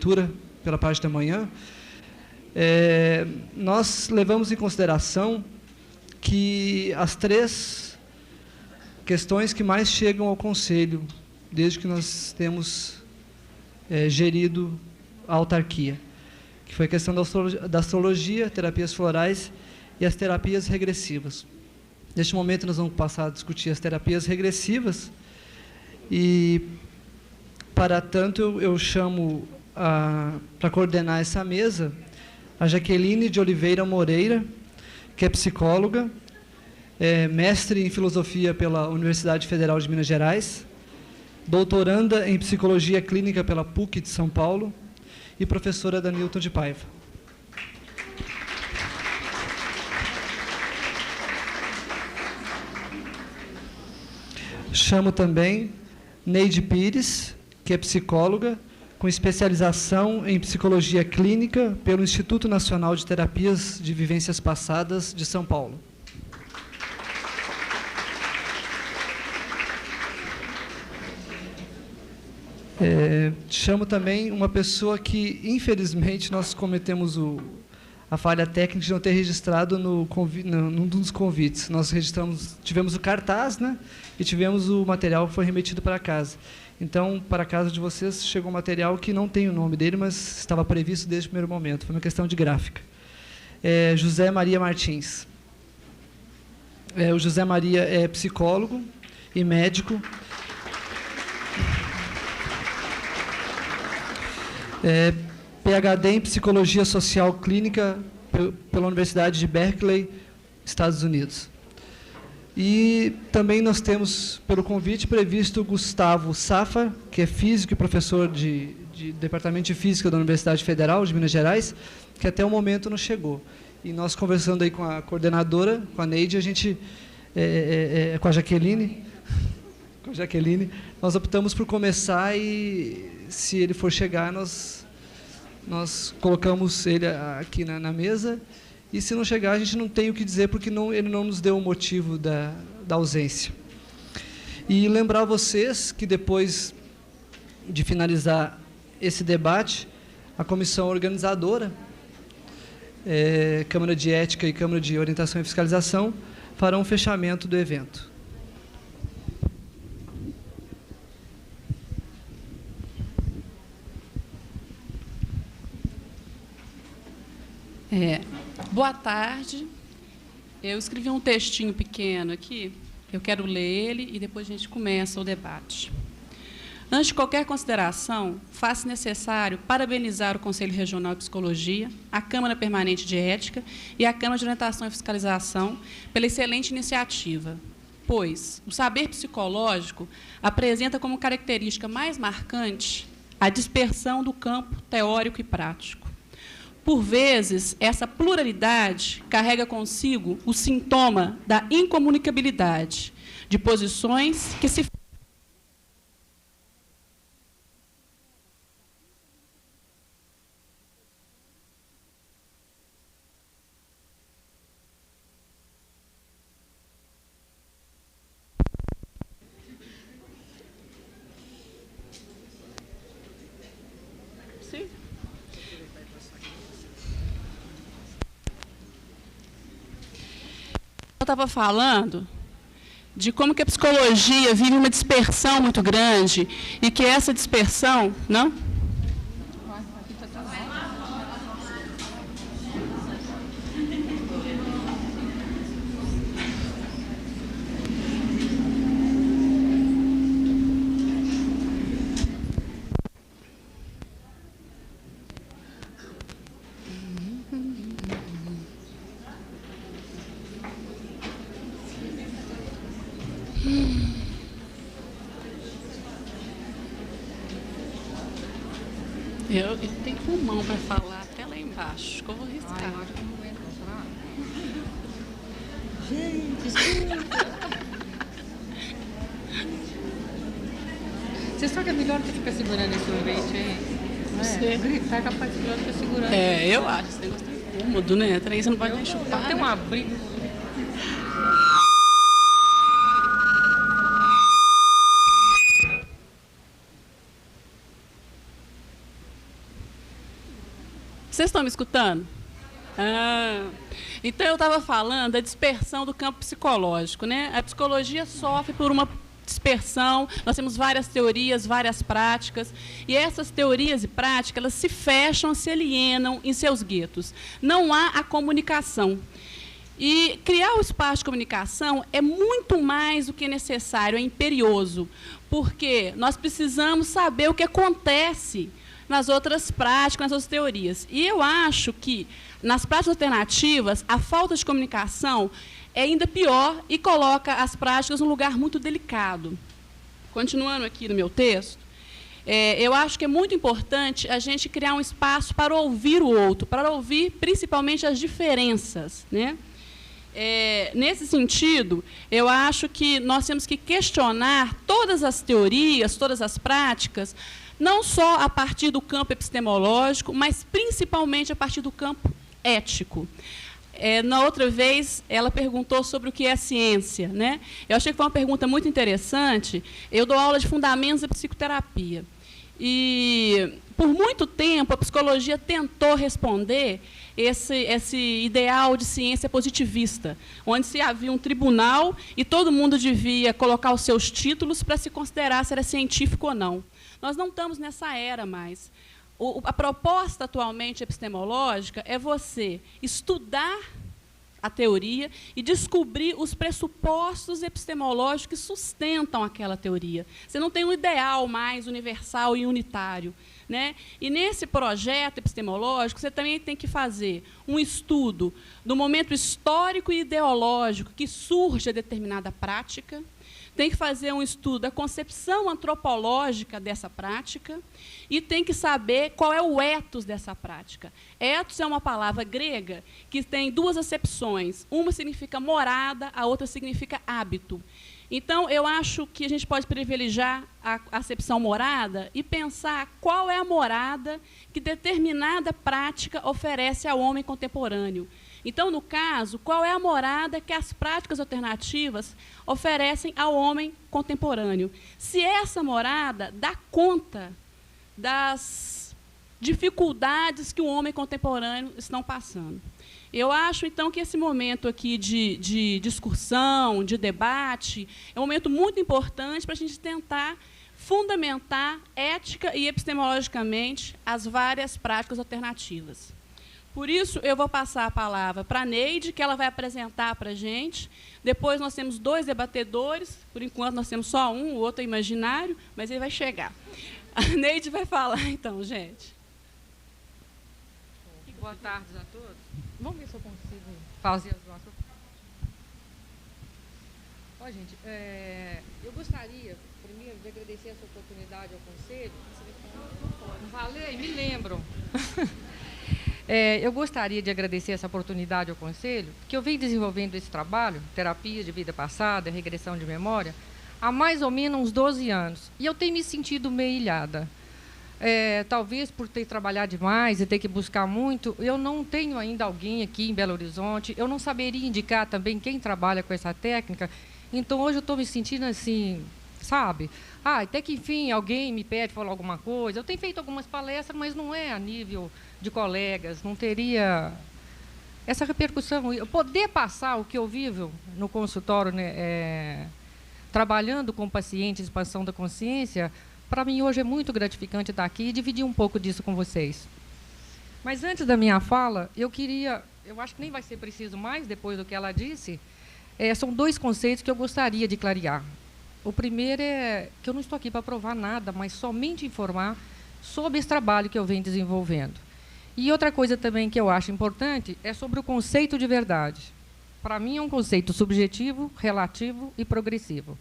leitura pela parte da manhã, nós levamos em consideração que as 3 questões que mais chegam ao Conselho, desde que nós temos gerido a autarquia, que foi a questão da astrologia, terapias florais e as terapias regressivas. Neste momento, nós vamos passar a discutir as terapias regressivas e, para tanto, eu chamo para coordenar essa mesa a Jaqueline de Oliveira Moreira, que é psicóloga, mestre em filosofia pela Universidade Federal de Minas Gerais, doutoranda em psicologia clínica pela PUC de São Paulo e professora da Newton de Paiva. Chamo também Neide Pires, que é psicóloga, com especialização em psicologia clínica pelo Instituto Nacional de Terapias de Vivências Passadas de São Paulo. Chamo também uma pessoa que, infelizmente, nós cometemos a falha técnica de não ter registrado num dos convites. Nós tivemos o cartaz, né, e tivemos o material que foi remetido para casa. Então, para a casa de vocês, chegou um material que não tem o nome dele, mas estava previsto desde o primeiro momento. Foi uma questão de gráfica. José Maria Martins. O José Maria é psicólogo e médico. PhD em Psicologia Social Clínica pela Universidade de Berkeley, Estados Unidos. E também nós temos, pelo convite, previsto o Gustavo Safar, que é físico e professor de Departamento de Física da Universidade Federal de Minas Gerais, que até o momento não chegou. E nós, conversando aí com a coordenadora, com a Neide, com a Jaqueline, nós optamos por começar e, se ele for chegar, nós colocamos ele aqui na mesa, e se não chegar, a gente não tem o que dizer, porque ele não nos deu o motivo da ausência. E lembrar vocês que, depois de finalizar esse debate, a comissão organizadora, Câmara de Ética e Câmara de Orientação e Fiscalização, farão um fechamento do evento. Boa tarde. Eu escrevi um textinho pequeno aqui, eu quero ler ele e depois a gente começa o debate. Antes de qualquer consideração, faz-se necessário parabenizar o Conselho Regional de Psicologia, a Câmara Permanente de Ética e a Câmara de Orientação e Fiscalização pela excelente iniciativa, pois o saber psicológico apresenta como característica mais marcante a dispersão do campo teórico e prático. Por vezes, essa pluralidade carrega consigo o sintoma da incomunicabilidade de posições que se eu estava falando de como que a psicologia vive uma dispersão muito grande e que essa dispersão, não? Eu tenho pulmão para falar até lá embaixo, que eu vou riscar. Ai, eu acho que não aguento falar. Gente, escuta. Você sabe que é melhor que ficar segurando esse sorvete aí? Gritar é capaz de ficar segurando. Eu acho. Esse negócio é cômodo, né? Três, você não pode nem chupar. Tem uma briga. Vocês estão me escutando? Então, eu estava falando da dispersão do campo psicológico, né? A psicologia sofre por uma dispersão, nós temos várias teorias, várias práticas, e essas teorias e práticas, elas se fecham, se alienam em seus guetos. Não há a comunicação. E criar o espaço de comunicação é muito mais do que necessário, é imperioso, porque nós precisamos saber o que acontece nas outras práticas, nas outras teorias. E eu acho que, nas práticas alternativas, a falta de comunicação é ainda pior e coloca as práticas num lugar muito delicado. Continuando aqui no meu texto, eu acho que é muito importante a gente criar um espaço para ouvir o outro, para ouvir principalmente as diferenças, né? Nesse sentido, eu acho que nós temos que questionar todas as teorias, todas as práticas, não só a partir do campo epistemológico, mas principalmente a partir do campo ético. Na outra vez, ela perguntou sobre o que é ciência, né? Eu achei que foi uma pergunta muito interessante. Eu dou aula de fundamentos da psicoterapia. E, por muito tempo, a psicologia tentou responder esse ideal de ciência positivista, onde se havia um tribunal e todo mundo devia colocar os seus títulos para se considerar se era científico ou não. Nós não estamos nessa era mais. A proposta atualmente epistemológica é você estudar a teoria e descobrir os pressupostos epistemológicos que sustentam aquela teoria. Você não tem um ideal mais universal e unitário, né? E nesse projeto epistemológico, você também tem que fazer um estudo do momento histórico e ideológico que surge a determinada prática, tem que fazer um estudo da concepção antropológica dessa prática e tem que saber qual é o ethos dessa prática. Ethos é uma palavra grega que tem duas acepções. Uma significa morada, a outra significa hábito. Então, eu acho que a gente pode privilegiar a acepção morada e pensar qual é a morada que determinada prática oferece ao homem contemporâneo. Então, no caso, qual é a morada que as práticas alternativas oferecem ao homem contemporâneo? Se essa morada dá conta das dificuldades que o homem contemporâneo estão passando. Eu acho, então, que esse momento aqui de discussão, de debate, é um momento muito importante para a gente tentar fundamentar ética e epistemologicamente as várias práticas alternativas. Por isso, eu vou passar a palavra para a Neide, que ela vai apresentar para a gente. Depois nós temos 2 debatedores, por enquanto nós temos só um, o outro é imaginário, mas ele vai chegar. A Neide vai falar, então, gente. Boa tarde a todos. Vamos ver se eu consigo fazer as nossas... gente, eu gostaria, primeiro, de agradecer essa oportunidade ao Conselho. Falei, me lembro. Eu gostaria de agradecer essa oportunidade ao Conselho, que eu venho desenvolvendo esse trabalho, terapia de vida passada, regressão de memória, há mais ou menos uns 12 anos. E eu tenho me sentido meio ilhada. Talvez por ter trabalhado demais e ter que buscar muito, eu não tenho ainda alguém aqui em Belo Horizonte, eu não saberia indicar também quem trabalha com essa técnica. Então, hoje eu estou me sentindo assim, sabe? Até que, enfim, alguém me pede falar alguma coisa. Eu tenho feito algumas palestras, mas não é a nível de colegas, não teria essa repercussão. Eu poder passar o que eu vivo no consultório, né, trabalhando com pacientes, expansão da consciência, para mim hoje é muito gratificante estar aqui e dividir um pouco disso com vocês. Mas antes da minha fala, eu acho que nem vai ser preciso mais, depois do que ela disse, são 2 conceitos que eu gostaria de clarear. O primeiro é que eu não estou aqui para provar nada, mas somente informar sobre esse trabalho que eu venho desenvolvendo. E outra coisa também que eu acho importante é sobre o conceito de verdade. Para mim é um conceito subjetivo, relativo e progressivo.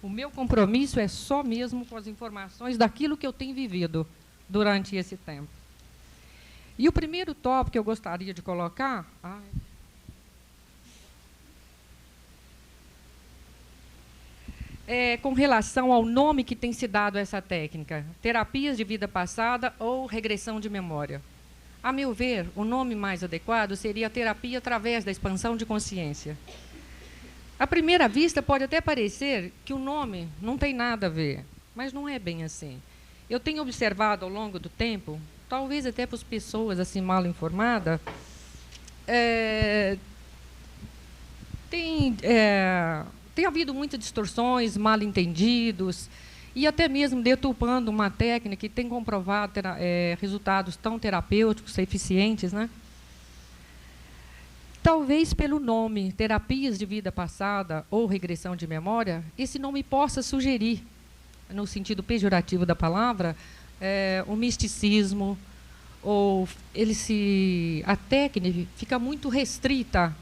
O meu compromisso é só mesmo com as informações daquilo que eu tenho vivido durante esse tempo. E o primeiro tópico que eu gostaria de colocar... com relação ao nome que tem se dado a essa técnica, terapias de vida passada ou regressão de memória. A meu ver, o nome mais adequado seria a terapia através da expansão de consciência. À primeira vista, pode até parecer que o nome não tem nada a ver, mas não é bem assim. Eu tenho observado ao longo do tempo talvez até para as pessoas assim mal informadas, tem havido muitas distorções, mal-entendidos, e até mesmo deturpando uma técnica que tem comprovado resultados tão terapêuticos, eficientes, né? Talvez pelo nome, terapias de vida passada ou regressão de memória, esse nome possa sugerir, no sentido pejorativo da palavra, o misticismo, ou a técnica fica muito restrita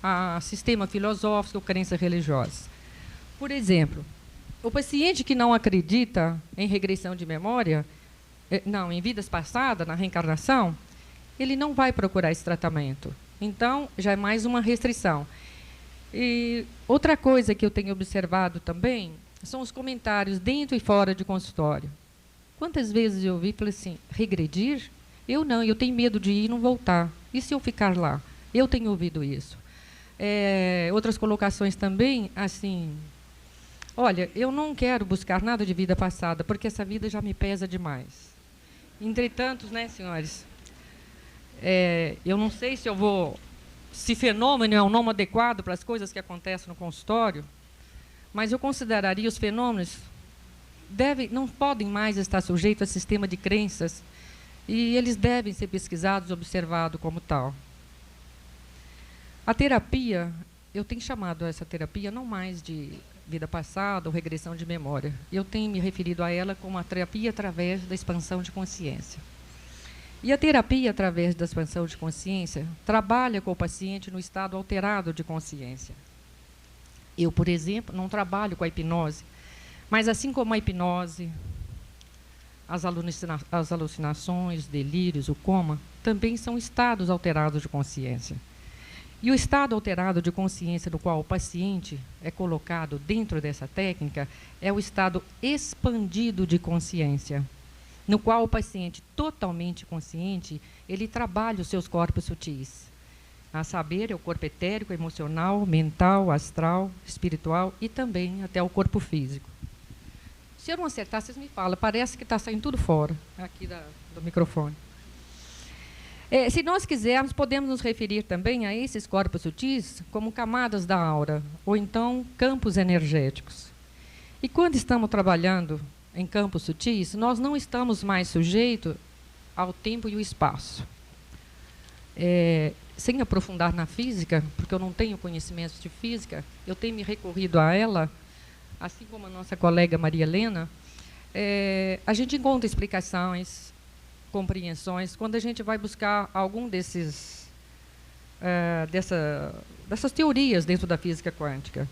a sistema filosófico ou crenças religiosas. Por exemplo, o paciente que não acredita em regressão de memória, em vidas passadas, na reencarnação, ele não vai procurar esse tratamento. Então, já é mais uma restrição. E outra coisa que eu tenho observado também são os comentários dentro e fora de consultório. Quantas vezes eu ouvi e falei assim, regredir? Eu não, eu tenho medo de ir e não voltar. E se eu ficar lá? Eu tenho ouvido isso. Outras colocações também, assim, olha, eu não quero buscar nada de vida passada, porque essa vida já me pesa demais. Entretanto, né, senhores, eu não sei se fenômeno é um nome adequado para as coisas que acontecem no consultório, mas eu consideraria os fenômenos não podem mais estar sujeitos a sistema de crenças e eles devem ser pesquisados e observados como tal. A terapia, eu tenho chamado essa terapia não mais de vida passada ou regressão de memória. Eu tenho me referido a ela como a terapia através da expansão de consciência. E a terapia através da expansão de consciência trabalha com o paciente no estado alterado de consciência. Eu, por exemplo, não trabalho com a hipnose, mas assim como a hipnose, as alucinações, delírios, o coma, também são estados alterados de consciência. E o estado alterado de consciência no qual o paciente é colocado dentro dessa técnica é o estado expandido de consciência, no qual o paciente totalmente consciente, ele trabalha os seus corpos sutis. A saber, é o corpo etérico, emocional, mental, astral, espiritual e também até o corpo físico. Se eu não acertar, vocês me falam, parece que está saindo tudo fora aqui do microfone. Se nós quisermos, podemos nos referir também a esses corpos sutis como camadas da aura, ou então campos energéticos. E quando estamos trabalhando em campos sutis, nós não estamos mais sujeitos ao tempo e o espaço. Sem aprofundar na física, porque eu não tenho conhecimentos de física, eu tenho me recorrido a ela, assim como a nossa colega Maria Helena, a gente encontra explicações, compreensões, quando a gente vai buscar algum dessas teorias dentro da física quântica.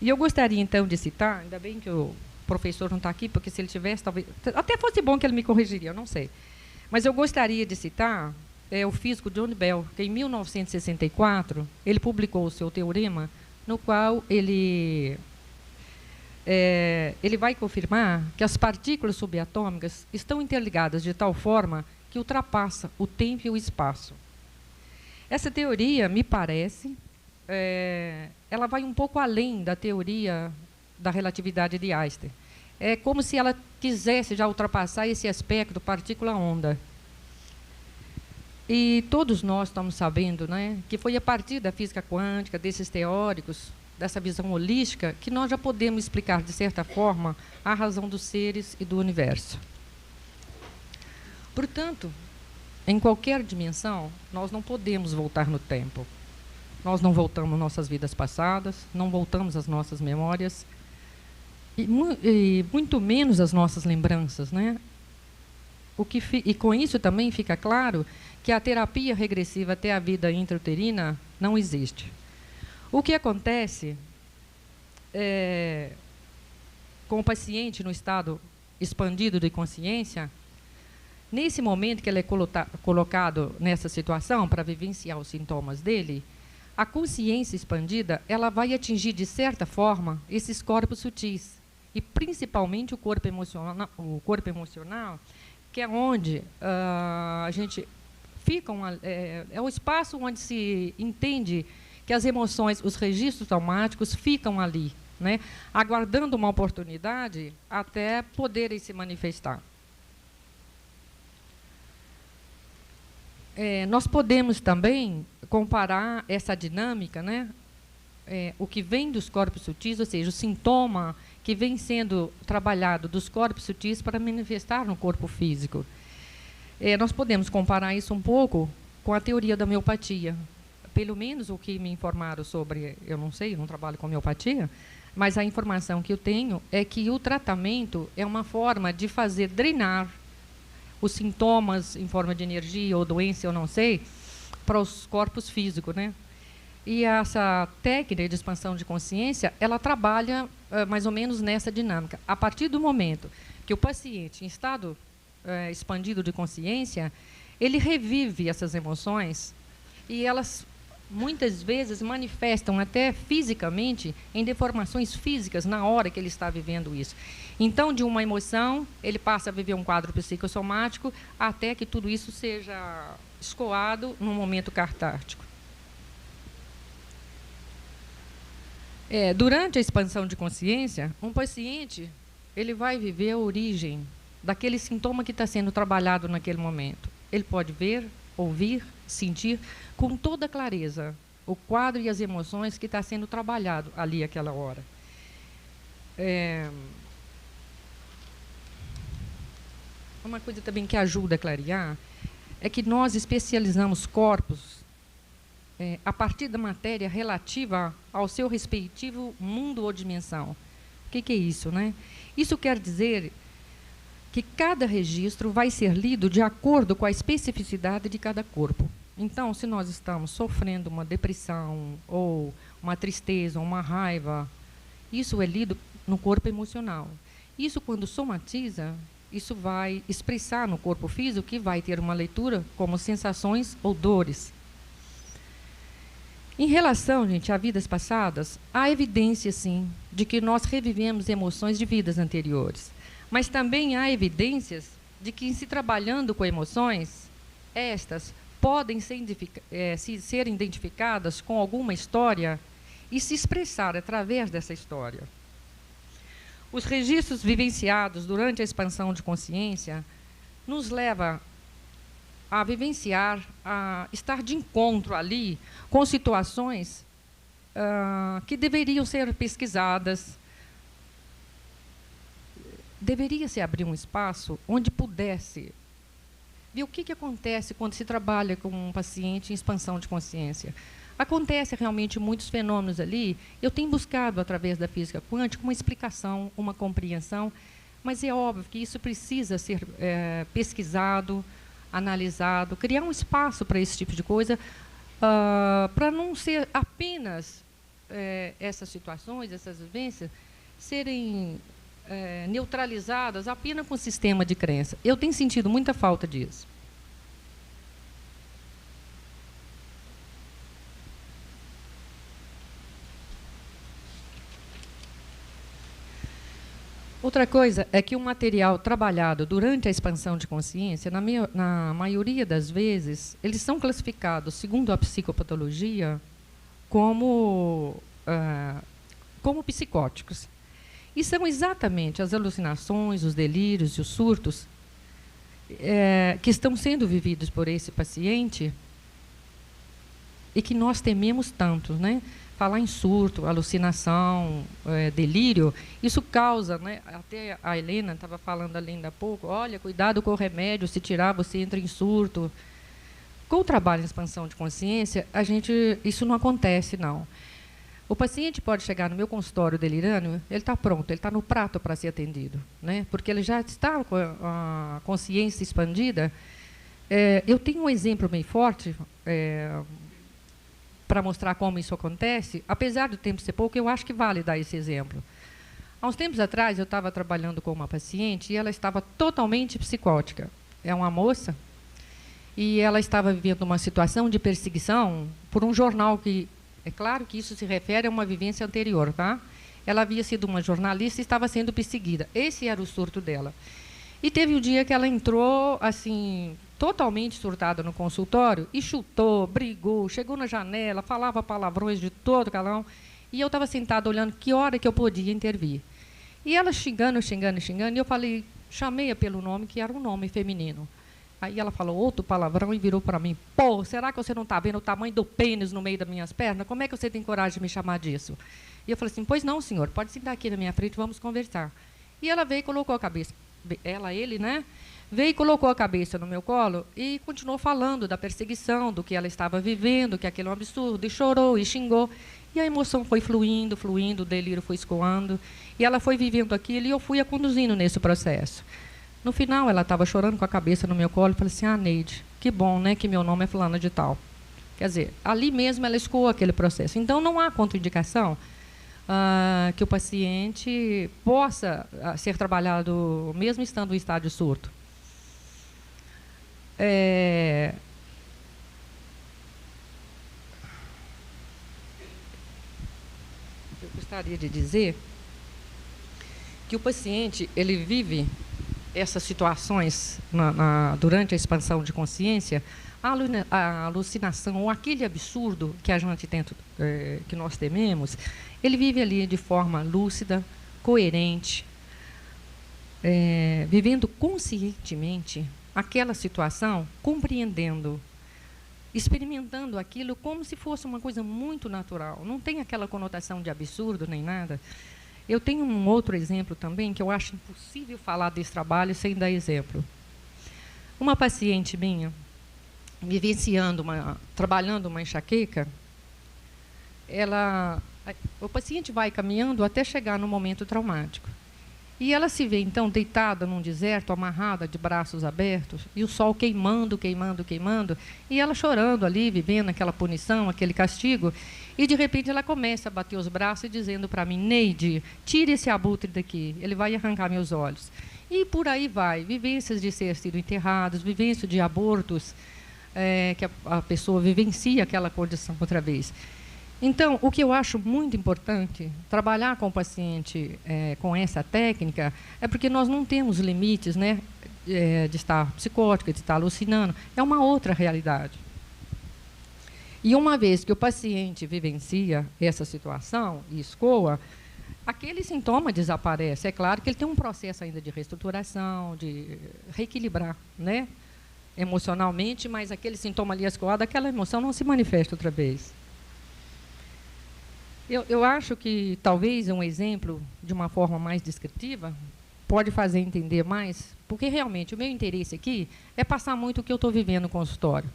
E eu gostaria, então, de citar, ainda bem que o professor não está aqui, porque se ele tivesse, talvez, até fosse bom que ele me corrigiria, eu não sei. Mas eu gostaria de citar o físico John Bell, que em 1964, ele publicou o seu teorema, no qual ele vai confirmar que as partículas subatômicas estão interligadas de tal forma que ultrapassa o tempo e o espaço. Essa teoria, me parece, ela vai um pouco além da teoria da relatividade de Einstein. É como se ela quisesse já ultrapassar esse aspecto partícula-onda. E todos nós estamos sabendo, né, que foi a partir da física quântica, desses teóricos, dessa visão holística, que nós já podemos explicar, de certa forma, a razão dos seres e do universo. Portanto, em qualquer dimensão, nós não podemos voltar no tempo. Nós não voltamos nossas vidas passadas, não voltamos às nossas memórias, e muito menos as nossas lembranças, né? E com isso também fica claro que a terapia regressiva até a vida intrauterina não existe. O que acontece com o paciente no estado expandido de consciência, nesse momento que ele é colocado nessa situação para vivenciar os sintomas dele, a consciência expandida ela vai atingir, de certa forma, esses corpos sutis, e principalmente o corpo emocional, que é onde a gente fica, é o espaço onde se entende que as emoções, os registros traumáticos ficam ali, né, aguardando uma oportunidade até poderem se manifestar. Nós podemos também comparar essa dinâmica, né? O que vem dos corpos sutis, ou seja, o sintoma que vem sendo trabalhado dos corpos sutis para manifestar no corpo físico. Nós podemos comparar isso um pouco com a teoria da homeopatia. Pelo menos o que me informaram sobre, eu não sei, eu não trabalho com homeopatia, mas a informação que eu tenho é que o tratamento é uma forma de fazer drenar os sintomas em forma de energia ou doença, eu não sei, para os corpos físicos, né? E essa técnica de expansão de consciência, ela trabalha mais ou menos nessa dinâmica. A partir do momento que o paciente, em estado expandido de consciência, ele revive essas emoções e elas muitas vezes manifestam até fisicamente em deformações físicas na hora que ele está vivendo isso. Então, de uma emoção, ele passa a viver um quadro psicossomático até que tudo isso seja escoado num momento catártico. Durante a expansão de consciência, um paciente ele vai viver a origem daquele sintoma que está sendo trabalhado naquele momento. Ele pode ver, ouvir, sentir com toda clareza o quadro e as emoções que está sendo trabalhado ali àquela hora. Uma coisa também que ajuda a clarear é que nós especializamos corpos a partir da matéria relativa ao seu respectivo mundo ou dimensão. O que é isso, né? Isso quer dizer que cada registro vai ser lido de acordo com a especificidade de cada corpo. Então, se nós estamos sofrendo uma depressão, ou uma tristeza, ou uma raiva, isso é lido no corpo emocional. Isso, quando somatiza, isso vai expressar no corpo físico, que vai ter uma leitura como sensações ou dores. Em relação, gente, a vidas passadas, há evidência, sim, de que nós revivemos emoções de vidas anteriores. Mas também há evidências de que, se trabalhando com emoções, estas podem ser identificadas com alguma história e se expressar através dessa história. Os registros vivenciados durante a expansão de consciência nos leva a vivenciar, a estar de encontro ali com situações que deveriam ser pesquisadas. Deveria-se abrir um espaço onde pudesse ver o que acontece quando se trabalha com um paciente em expansão de consciência. Acontece realmente muitos fenômenos ali. Eu tenho buscado, através da física quântica, uma explicação, uma compreensão, mas é óbvio que isso precisa ser pesquisado, analisado, criar um espaço para esse tipo de coisa, para não ser apenas essas situações, essas vivências, serem neutralizadas apenas com o sistema de crença. Eu tenho sentido muita falta disso. Outra coisa é que o material trabalhado durante a expansão de consciência, na maioria das vezes, eles são classificados, segundo a psicopatologia, como psicóticos. E são exatamente as alucinações, os delírios e os surtos que estão sendo vividos por esse paciente e que nós tememos tanto, né? Falar em surto, alucinação, delírio, isso causa, né? Até a Helena estava falando ali ainda há pouco, olha, cuidado com o remédio, se tirar você entra em surto. Com o trabalho em expansão de consciência, isso não acontece, não. O paciente pode chegar no meu consultório delirando, ele está pronto, ele está no prato para ser atendido, né? Porque ele já está com a consciência expandida. Eu tenho um exemplo bem forte, para mostrar como isso acontece. Apesar do tempo ser pouco, eu acho que vale dar esse exemplo. Há uns tempos atrás, eu estava trabalhando com uma paciente e ela estava totalmente psicótica. É uma moça, e ela estava vivendo uma situação de perseguição por um jornal que... É claro que isso se refere a uma vivência anterior, tá? Ela havia sido uma jornalista e estava sendo perseguida. Esse era o surto dela. E teve um dia que ela entrou, assim, totalmente surtada no consultório e chutou, brigou, chegou na janela, falava palavrões de todo calão. E eu estava sentada olhando que hora que eu podia intervir. E ela xingando, e eu falei, chamei-a pelo nome, que era um nome feminino. Aí ela falou outro palavrão e virou para mim: pô, será que você não está vendo o tamanho do pênis no meio das minhas pernas? Como é que você tem coragem de me chamar disso? E eu falei assim: pois não, senhor, pode sentar aqui na minha frente, vamos conversar. E ela veio e colocou a cabeça, ele, né? Veio e colocou a cabeça no meu colo e continuou falando da perseguição, do que ela estava vivendo, que aquilo é um absurdo, e chorou e xingou. E a emoção foi fluindo, fluindo, o delírio foi escoando, e ela foi vivendo aquilo e eu fui a conduzindo nesse processo. No final, ela estava chorando com a cabeça no meu colo e falei assim: ah, Neide, que bom, né, que meu nome é fulana de tal. Quer dizer, ali mesmo ela escoou aquele processo. Então, não há contraindicação que o paciente possa ser trabalhado mesmo estando em estágio surto. Eu gostaria de dizer que o paciente ele vive essas situações durante a expansão de consciência, a alucinação ou aquele absurdo que a gente tenta, que nós tememos, ele vive ali de forma lúcida, coerente, vivendo conscientemente aquela situação, compreendendo, experimentando aquilo como se fosse uma coisa muito natural. Não tem aquela conotação de absurdo nem nada. Eu tenho um outro exemplo também, que eu acho impossível falar desse trabalho sem dar exemplo. Uma paciente minha, vivenciando, trabalhando uma enxaqueca, o paciente vai caminhando até chegar no momento traumático. E ela se vê, então, deitada num deserto, amarrada, de braços abertos, e o sol queimando, queimando, queimando, e ela chorando ali, vivendo aquela punição, aquele castigo, e, de repente, ela começa a bater os braços e dizendo para mim: Neide, tire esse abutre daqui, ele vai arrancar meus olhos. E por aí vai, vivências de ser sido enterrados, vivências de abortos, que a pessoa vivencia aquela condição outra vez. Então, o que eu acho muito importante, trabalhar com o paciente com essa técnica, é porque nós não temos limites, né, de estar psicótico, de estar alucinando. É uma outra realidade. E uma vez que o paciente vivencia essa situação e escoa, aquele sintoma desaparece. É claro que ele tem um processo ainda de reestruturação, de reequilibrar, né, emocionalmente, mas aquele sintoma ali escoado, aquela emoção não se manifesta outra vez. Eu acho que talvez um exemplo, de uma forma mais descritiva, pode fazer entender mais, porque realmente o meu interesse aqui é passar muito o que eu estou vivendo no consultório.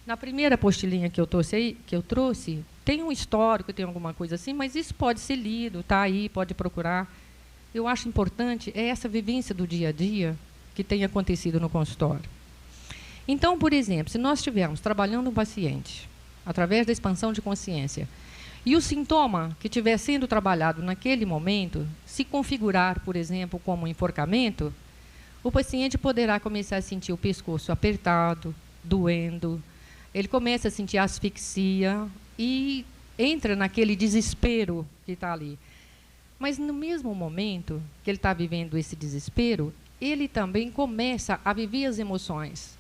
Na primeira apostilinha que eu trouxe, tem um histórico, tem alguma coisa assim, mas isso pode ser lido, está aí, pode procurar. Eu acho importante essa vivência do dia a dia que tem acontecido no consultório. Então, por exemplo, se nós estivermos trabalhando um paciente, através da expansão de consciência, e o sintoma que estiver sendo trabalhado naquele momento se configurar, por exemplo, como um enforcamento, o paciente poderá começar a sentir o pescoço apertado, doendo, ele começa a sentir asfixia e entra naquele desespero que está ali. Mas, no mesmo momento que ele está vivendo esse desespero, ele também começa a viver as emoções,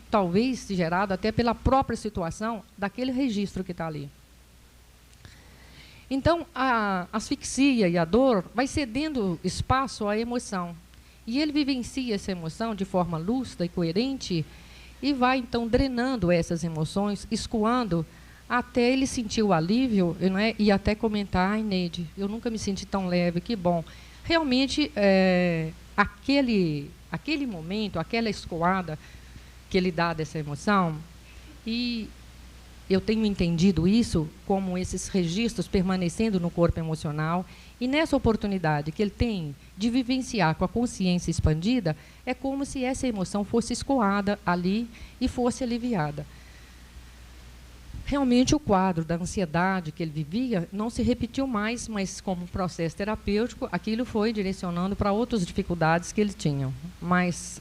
talvez gerado até pela própria situação daquele registro que está ali. Então, a asfixia e a dor vai cedendo espaço à emoção. E ele vivencia essa emoção de forma lúcida e coerente e vai, então, drenando essas emoções, escoando, até ele sentir o alívio, né, e até comentar: ai, Neide, eu nunca me senti tão leve, que bom. Realmente, aquele momento, aquela escoada que ele dá dessa emoção, e eu tenho entendido isso como esses registros permanecendo no corpo emocional, e nessa oportunidade que ele tem de vivenciar com a consciência expandida, é como se essa emoção fosse escoada ali e fosse aliviada. Realmente o quadro da ansiedade que ele vivia não se repetiu mais, mas como processo terapêutico, aquilo foi direcionando para outras dificuldades que ele tinha. Mas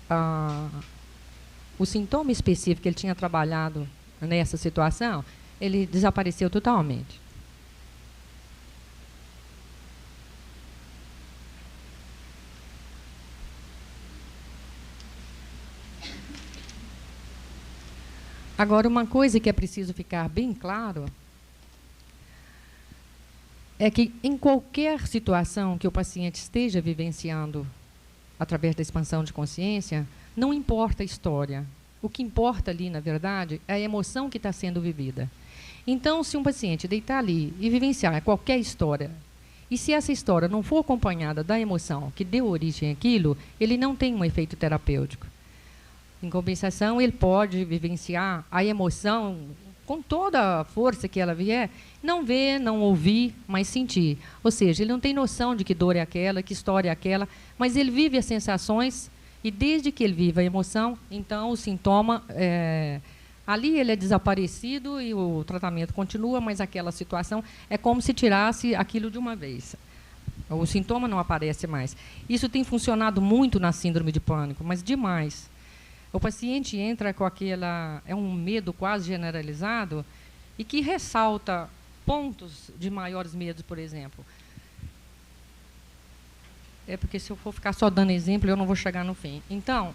o sintoma específico que ele tinha trabalhado nessa situação, ele desapareceu totalmente. Agora, uma coisa que é preciso ficar bem claro é que, em qualquer situação que o paciente esteja vivenciando através da expansão de consciência, não importa a história, O que importa ali, na verdade, é a emoção que está sendo vivida. Então, se um paciente deitar ali e vivenciar qualquer história, e se essa história não for acompanhada da emoção que deu origem àquilo, ele não tem um efeito terapêutico. Em compensação, ele pode vivenciar a emoção com toda a força que ela vier, não ver, não ouvir, mas sentir. Ou seja, ele não tem noção de que dor é aquela, que história é aquela, mas ele vive as sensações, e desde que ele vive a emoção, então o sintoma, ali ele é desaparecido e o tratamento continua, mas aquela situação é como se tirasse aquilo de uma vez. O sintoma não aparece mais. Isso tem funcionado muito na síndrome de pânico, mas demais. O paciente entra com um medo quase generalizado e que ressalta pontos de maiores medos, por exemplo. É porque, se eu for ficar só dando exemplo, eu não vou chegar no fim. Então,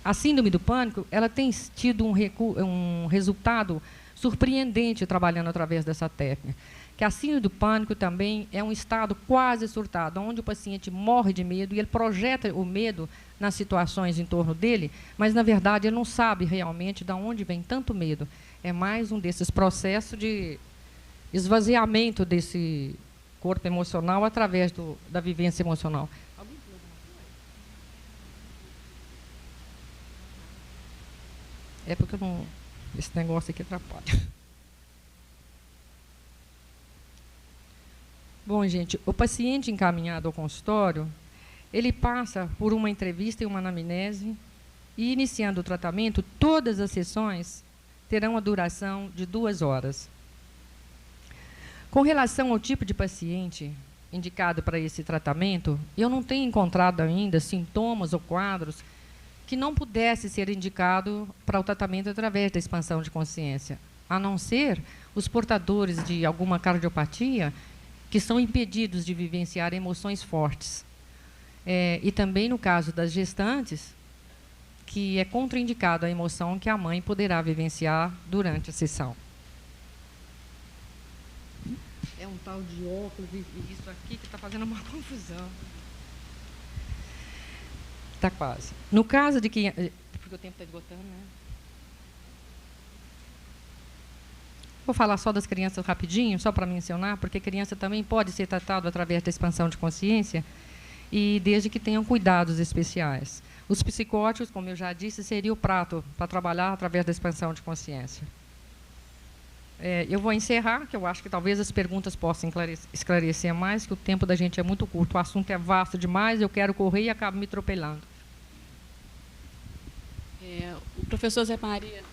a síndrome do pânico, ela tem tido um resultado surpreendente trabalhando através dessa técnica. Que a síndrome do pânico também é um estado quase surtado, onde o paciente morre de medo e ele projeta o medo nas situações em torno dele, mas, na verdade, ele não sabe realmente de onde vem tanto medo. É mais um desses processos de esvaziamento desse corpo emocional através da vivência emocional. É porque esse negócio aqui atrapalha. Bom, gente, o paciente encaminhado ao consultório, ele passa por uma entrevista e uma anamnese, e, iniciando o tratamento, todas as sessões terão a duração de 2 horas. Com relação ao tipo de paciente indicado para esse tratamento, eu não tenho encontrado ainda sintomas ou quadros que não pudesse ser indicado para o tratamento através da expansão de consciência, a não ser os portadores de alguma cardiopatia que são impedidos de vivenciar emoções fortes. E também no caso das gestantes, que é contraindicado a emoção que a mãe poderá vivenciar durante a sessão. É um tal de óculos e isso aqui que está fazendo uma confusão. Está quase. No caso de que... Porque o tempo está esgotando, né? Vou falar só das crianças rapidinho, só para mencionar, porque criança também pode ser tratado através da expansão de consciência, e desde que tenham cuidados especiais. Os psicóticos, como eu já disse, seria o prato para trabalhar através da expansão de consciência. Eu vou encerrar, que eu acho que talvez as perguntas possam esclarecer mais, que o tempo da gente é muito curto, o assunto é vasto demais, eu quero correr e acabo me atropelando. O professor Zé Maria.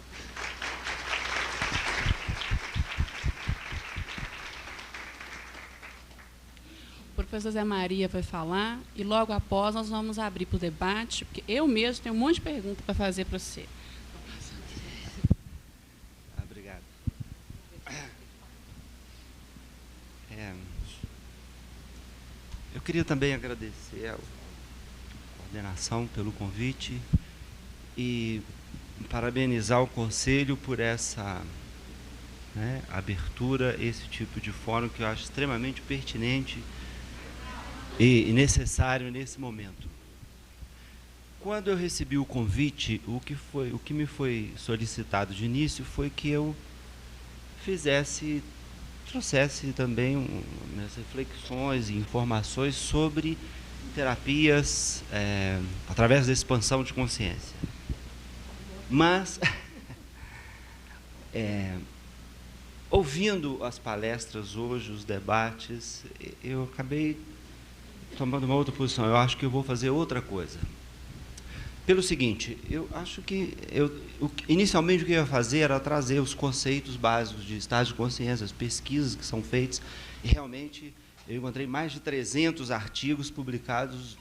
O professor Zé Maria vai falar e, logo após, nós vamos abrir para o debate, porque eu mesmo tenho um monte de perguntas para fazer para você. Obrigado. Eu queria também agradecer à coordenação pelo convite e parabenizar o Conselho por essa abertura, esse tipo de fórum que eu acho extremamente pertinente e necessário nesse momento. Quando eu recebi o convite, o que me foi solicitado de início foi que eu trouxesse também minhas reflexões e informações sobre terapias através da expansão de consciência. Mas, ouvindo as palestras hoje, os debates, eu acabei tomando uma outra posição. Eu acho que eu vou fazer outra coisa. Pelo seguinte, eu acho que inicialmente o que eu ia fazer era trazer os conceitos básicos de estado de consciência, as pesquisas que são feitas, e realmente eu encontrei mais de 300 artigos publicados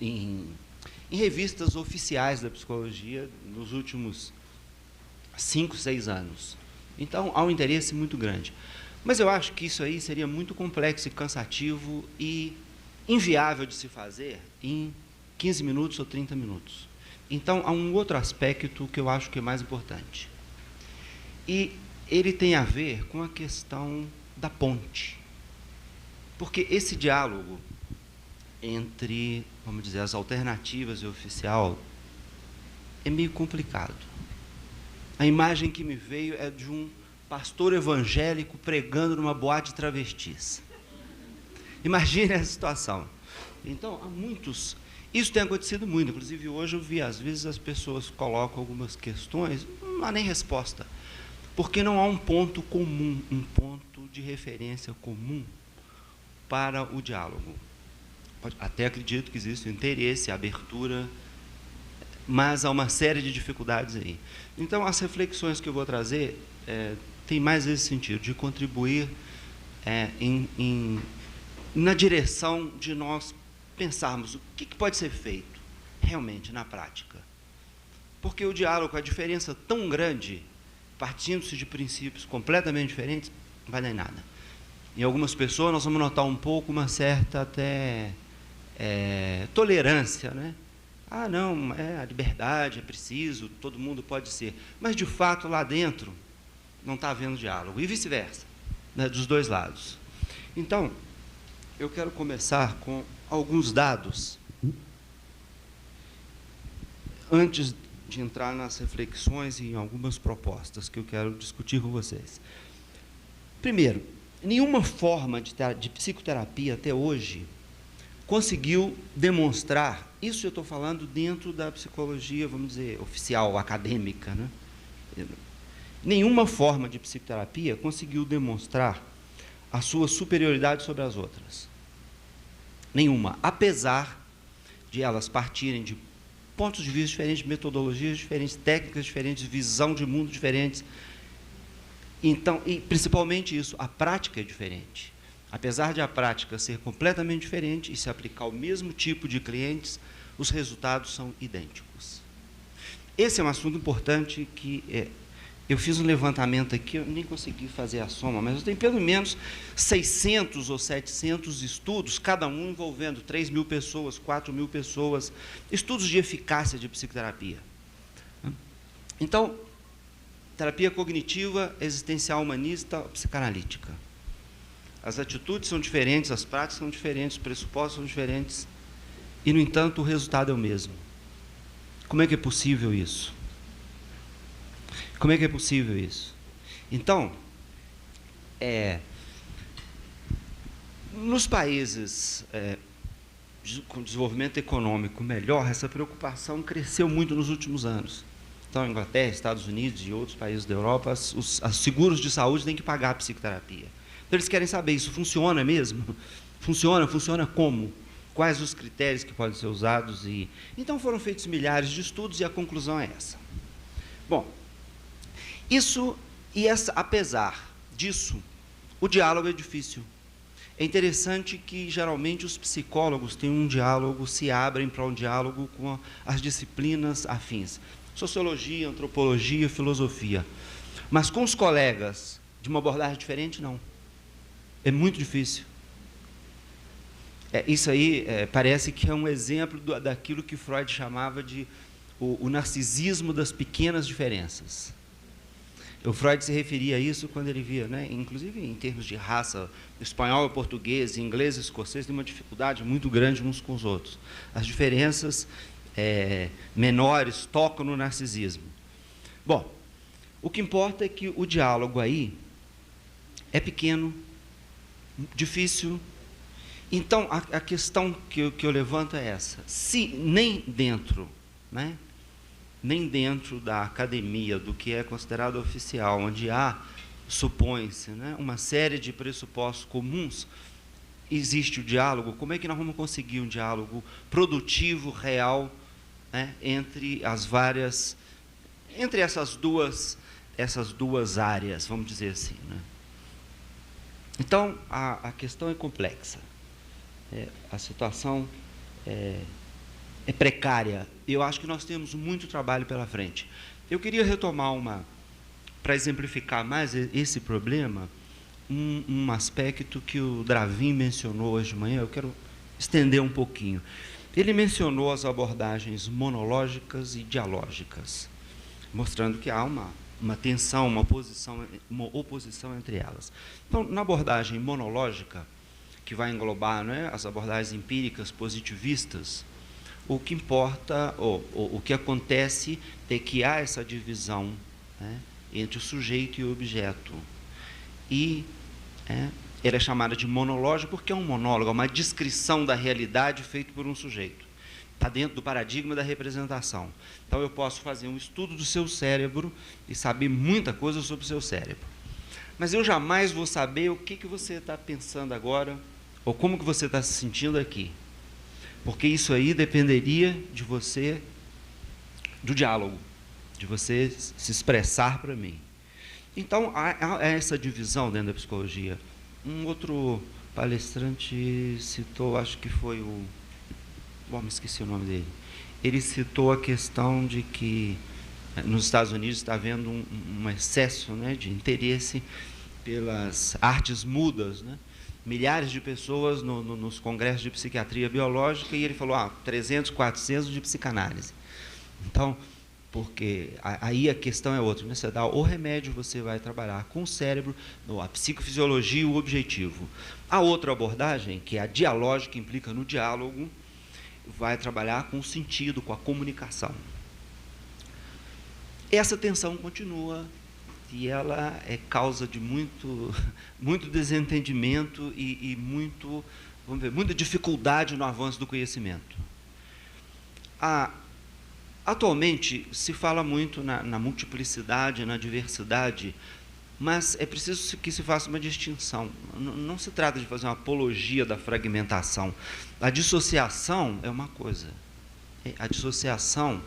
em revistas oficiais da psicologia nos últimos 5, 6 anos. Então, há um interesse muito grande. Mas eu acho que isso aí seria muito complexo e cansativo e inviável de se fazer em 15 minutos ou 30 minutos. Então, há um outro aspecto que eu acho que é mais importante. E ele tem a ver com a questão da ponte. Porque esse diálogo entre, vamos dizer, as alternativas e o oficial é meio complicado. A imagem que me veio é de um pastor evangélico pregando numa boate de travestis. Imagine essa situação. Então, há muitos... Isso tem acontecido muito, inclusive hoje eu vi, às vezes as pessoas colocam algumas questões, não há nem resposta, porque não há um ponto comum, um ponto de referência comum para o diálogo. Até acredito que existe interesse, abertura, mas há uma série de dificuldades aí. Então, as reflexões que eu vou trazer têm mais esse sentido, de contribuir na direção de nós pensarmos o que pode ser feito realmente na prática. Porque o diálogo, a diferença tão grande, partindo-se de princípios completamente diferentes, não vai dar em nada. Em algumas pessoas nós vamos notar um pouco uma certa até tolerância, né? Ah, não, a liberdade é preciso, todo mundo pode ser. Mas, de fato, lá dentro não está havendo diálogo. E vice-versa, né, dos dois lados. Então, eu quero começar com alguns dados, antes de entrar nas reflexões e em algumas propostas que eu quero discutir com vocês. Primeiro, nenhuma forma de psicoterapia até hoje conseguiu demonstrar, isso eu estou falando dentro da psicologia, vamos dizer, oficial, acadêmica, né? Nenhuma forma de psicoterapia conseguiu demonstrar a sua superioridade sobre as outras. Nenhuma, apesar de elas partirem de pontos de vista diferentes, metodologias diferentes, técnicas diferentes, visão de mundo diferentes. Então, e principalmente isso, a prática é diferente. Apesar de a prática ser completamente diferente e se aplicar ao mesmo tipo de clientes, os resultados são idênticos. Esse é um assunto importante que eu fiz um levantamento aqui, eu nem consegui fazer a soma, mas eu tenho pelo menos 600 ou 700 estudos, cada um envolvendo 3.000 pessoas, 4.000 pessoas, estudos de eficácia de psicoterapia. Então, terapia cognitiva, existencial humanista, psicanalítica. As atitudes são diferentes, as práticas são diferentes, os pressupostos são diferentes, e, no entanto, o resultado é o mesmo. Como é que é possível isso? Como é que é possível isso? Então, nos países com desenvolvimento econômico melhor, essa preocupação cresceu muito nos últimos anos. Então, Inglaterra, Estados Unidos e outros países da Europa, os seguros de saúde têm que pagar a psicoterapia. Então, eles querem saber, isso funciona mesmo? Funciona? Funciona como? Quais os critérios que podem ser usados? Então, foram feitos milhares de estudos e a conclusão é essa. Bom, apesar disso, o diálogo é difícil. É interessante que, geralmente, os psicólogos têm um diálogo, se abrem para um diálogo com as disciplinas afins. Sociologia, antropologia, filosofia. Mas com os colegas de uma abordagem diferente, não. É muito difícil. Isso aí parece que é um exemplo daquilo que Freud chamava de o narcisismo das pequenas diferenças. O Freud se referia a isso quando ele via, né, inclusive em termos de raça, espanhol, português, inglês e escocês têm uma dificuldade muito grande uns com os outros. As diferenças menores tocam no narcisismo. Bom, o que importa é que o diálogo aí é pequeno, difícil. Então, a questão que eu levanto é essa. Se nem dentro, né, nem dentro da academia, do que é considerado oficial, onde há, supõe-se, né, uma série de pressupostos comuns, existe o diálogo, como é que nós vamos conseguir um diálogo produtivo, real, né, entre essas duas áreas, vamos dizer assim, né? Então, a questão é complexa. A situação é precária. Eu acho que nós temos muito trabalho pela frente. Eu queria retomar para exemplificar mais esse problema, um aspecto que o Dravin mencionou hoje de manhã, eu quero estender um pouquinho. Ele mencionou as abordagens monológicas e dialógicas, mostrando que há uma tensão, uma oposição entre elas. Então, na abordagem monológica, que vai englobar, né, as abordagens empíricas positivistas, o que importa, o que acontece é que há essa divisão, né, entre o sujeito e o objeto. E ela é chamada de monológica porque é um monólogo, é uma descrição da realidade feita por um sujeito. Está dentro do paradigma da representação. Então, eu posso fazer um estudo do seu cérebro e saber muita coisa sobre o seu cérebro. Mas eu jamais vou saber o que você está pensando agora, ou como que você está se sentindo aqui. Porque isso aí dependeria de você, do diálogo, de você se expressar para mim. Então, há essa divisão dentro da psicologia. Um outro palestrante citou, acho que foi o... Bom, me esqueci o nome dele. Ele citou a questão de que nos Estados Unidos está havendo um excesso, né, de interesse pelas artes mudas, né? Milhares de pessoas nos congressos de psiquiatria biológica, e ele falou, 300, 400 de psicanálise. Então, porque aí a questão é outra, né? Você dá o remédio, você vai trabalhar com o cérebro, a psicofisiologia, o objetivo. A outra abordagem, que é a dialógica, que implica no diálogo, vai trabalhar com o sentido, com a comunicação. Essa tensão continua, e ela é causa de muito desentendimento e muita dificuldade no avanço do conhecimento. Atualmente, se fala muito na multiplicidade, na diversidade, mas é preciso que se faça uma distinção. Não se trata de fazer uma apologia da fragmentação. A dissociação é uma coisa. A dissociação...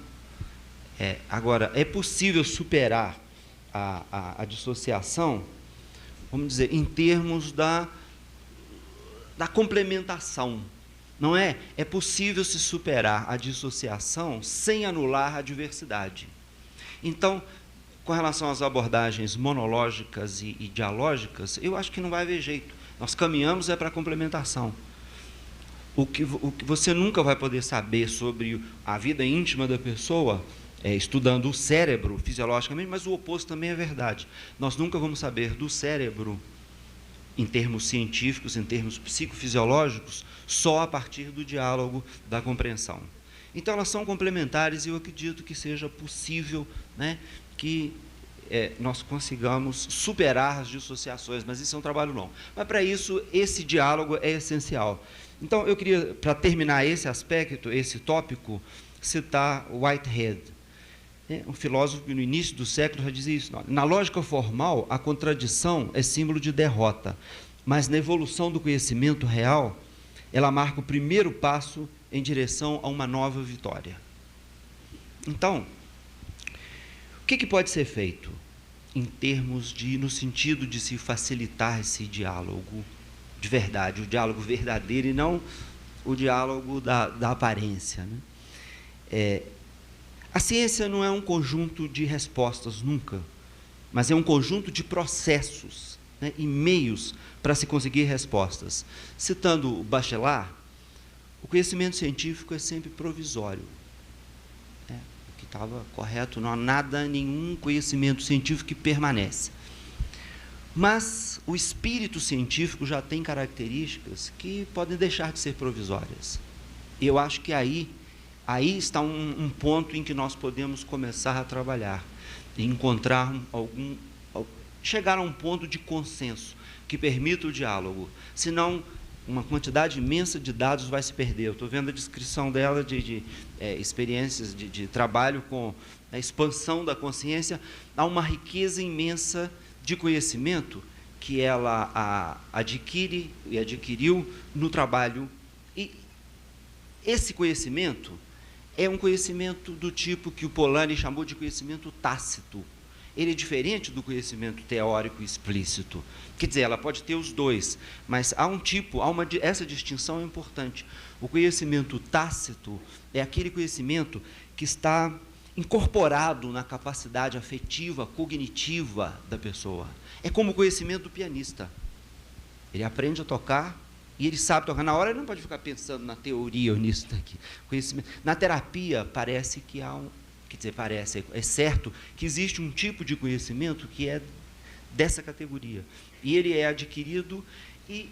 Agora, é possível superar a dissociação, vamos dizer, em termos da complementação. Não é? É possível se superar a dissociação sem anular a diversidade. Então, com relação às abordagens monológicas e dialógicas, eu acho que não vai haver jeito. Nós caminhamos para a complementação. O que você nunca vai poder saber sobre a vida íntima da pessoa, estudando o cérebro fisiologicamente, mas o oposto também é verdade. Nós nunca vamos saber do cérebro, em termos científicos, em termos psicofisiológicos, só a partir do diálogo, da compreensão. Então, elas são complementares, e eu acredito que seja possível, né, que nós consigamos superar as dissociações, mas isso é um trabalho longo. Mas, para isso, esse diálogo é essencial. Então, eu queria, para terminar esse aspecto, esse tópico, citar Whitehead, um filósofo que no início do século já dizia isso. Na lógica formal, a contradição é símbolo de derrota, mas na evolução do conhecimento real, ela marca o primeiro passo em direção a uma nova vitória. Então, o que pode ser feito em termos no sentido de se facilitar esse diálogo de verdade, o diálogo verdadeiro e não o diálogo da aparência, né? A ciência não é um conjunto de respostas, nunca, mas é um conjunto de processos, né, e meios para se conseguir respostas. Citando o Bachelard, o conhecimento científico é sempre provisório. O que estava correto, não há nenhum conhecimento científico que permanece. Mas o espírito científico já tem características que podem deixar de ser provisórias. E eu acho que aí está um ponto em que nós podemos começar a trabalhar, e encontrar chegar a um ponto de consenso que permita o diálogo. Senão, uma quantidade imensa de dados vai se perder. Eu estou vendo a descrição dela de experiências de trabalho com a expansão da consciência. Há uma riqueza imensa de conhecimento que ela adquire e adquiriu no trabalho. E esse conhecimento é um conhecimento do tipo que o Polanyi chamou de conhecimento tácito. Ele é diferente do conhecimento teórico explícito. Quer dizer, ela pode ter os dois, mas essa distinção é importante. O conhecimento tácito é aquele conhecimento que está incorporado na capacidade afetiva, cognitiva da pessoa. É como o conhecimento do pianista. Ele aprende a tocar e ele sabe tocar. Na hora ele não pode ficar pensando na teoria ou nisso daqui. Conhecimento. Na terapia parece que há é certo que existe um tipo de conhecimento que é dessa categoria. E ele é adquirido. E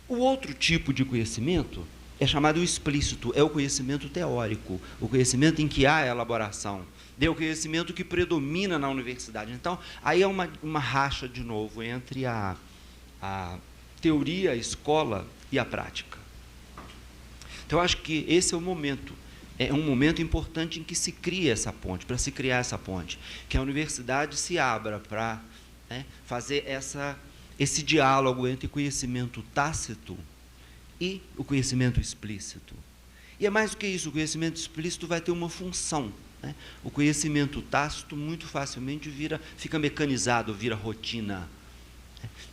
o outro tipo de conhecimento é chamado explícito, é o conhecimento teórico, o conhecimento em que há elaboração, é o conhecimento que predomina na universidade. Então, aí é uma racha, de novo, entre a teoria, a escola e a prática. Então, eu acho que esse é o momento, é um momento importante em que se cria essa ponte, para se criar essa ponte, que a universidade se abra para, né, fazer esse diálogo entre conhecimento tácito e o conhecimento explícito. E é mais do que isso, o conhecimento explícito vai ter uma função, né? O conhecimento tácito muito facilmente fica mecanizado, vira rotina.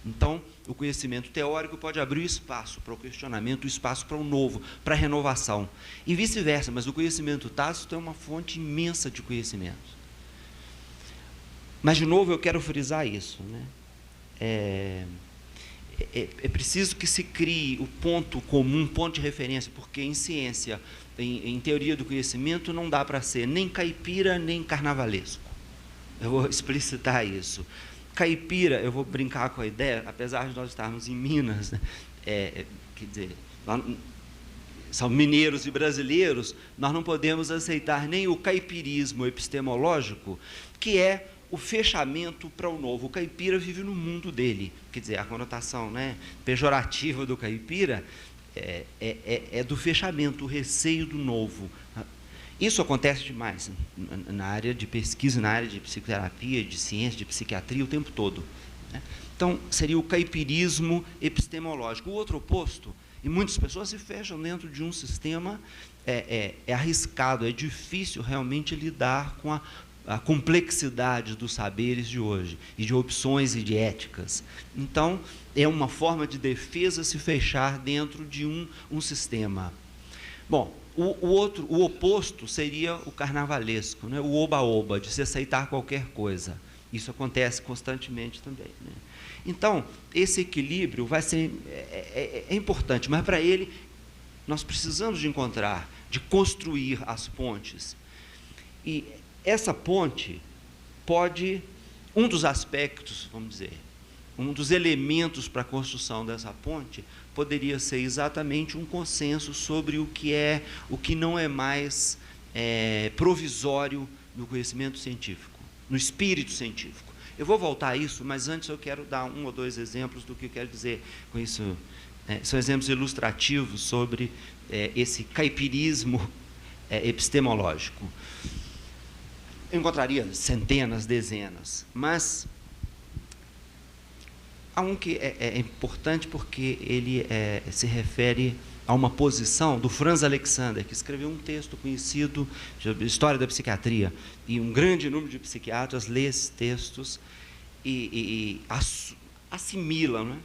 Então, o conhecimento teórico pode abrir o espaço para o questionamento, o espaço para o novo, para a renovação. E vice-versa, mas o conhecimento tácito é uma fonte imensa de conhecimento. Mas, de novo, eu quero frisar isso, né? É preciso que se crie o ponto comum, ponto de referência, porque em ciência, em teoria do conhecimento, não dá para ser nem caipira, nem carnavalesco. Eu vou explicitar isso. Caipira, eu vou brincar com a ideia, apesar de nós estarmos em Minas, né, quer dizer, são mineiros e brasileiros, nós não podemos aceitar nem o caipirismo epistemológico, que é o fechamento para o novo. O caipira vive no mundo dele, quer dizer, a conotação, né, pejorativa do caipira é do fechamento, o receio do novo. Isso acontece demais na área de pesquisa, na área de psicoterapia, de ciência, de psiquiatria, o tempo todo, né? Então, seria o caipirismo epistemológico. O outro oposto, e muitas pessoas se fecham dentro de um sistema, é arriscado, é difícil realmente lidar com a complexidade dos saberes de hoje, e de opções e de éticas. Então, é uma forma de defesa se fechar dentro de um sistema. Bom, o oposto seria o carnavalesco, né? O oba-oba, de se aceitar qualquer coisa. Isso acontece constantemente também, né? Então, esse equilíbrio vai ser importante, mas para ele nós precisamos de encontrar, de construir as pontes. E essa ponte pode, um dos aspectos, vamos dizer, um dos elementos para a construção dessa ponte poderia ser exatamente um consenso sobre o que não é mais provisório no conhecimento científico, no espírito científico. Eu vou voltar a isso, mas antes eu quero dar 1 ou 2 exemplos do que eu quero dizer com isso. São exemplos ilustrativos sobre esse caipirismo epistemológico. Eu encontraria centenas, dezenas, mas há um que é importante porque ele se refere a uma posição do Franz Alexander, que escreveu um texto conhecido sobre história da psiquiatria, e um grande número de psiquiatras lê esses textos e assimilam, né,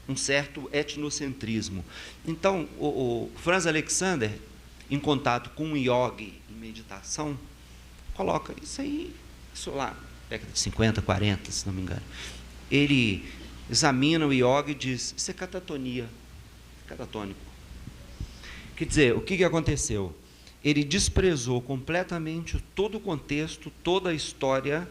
um certo etnocentrismo. Então, o Franz Alexander, em contato com um yogi em meditação, coloca isso lá, década de 50, 40, se não me engano. Ele examina o yogi e diz: isso é catatonia, catatônico. Quer dizer, o que aconteceu? Ele desprezou completamente todo o contexto, toda a história,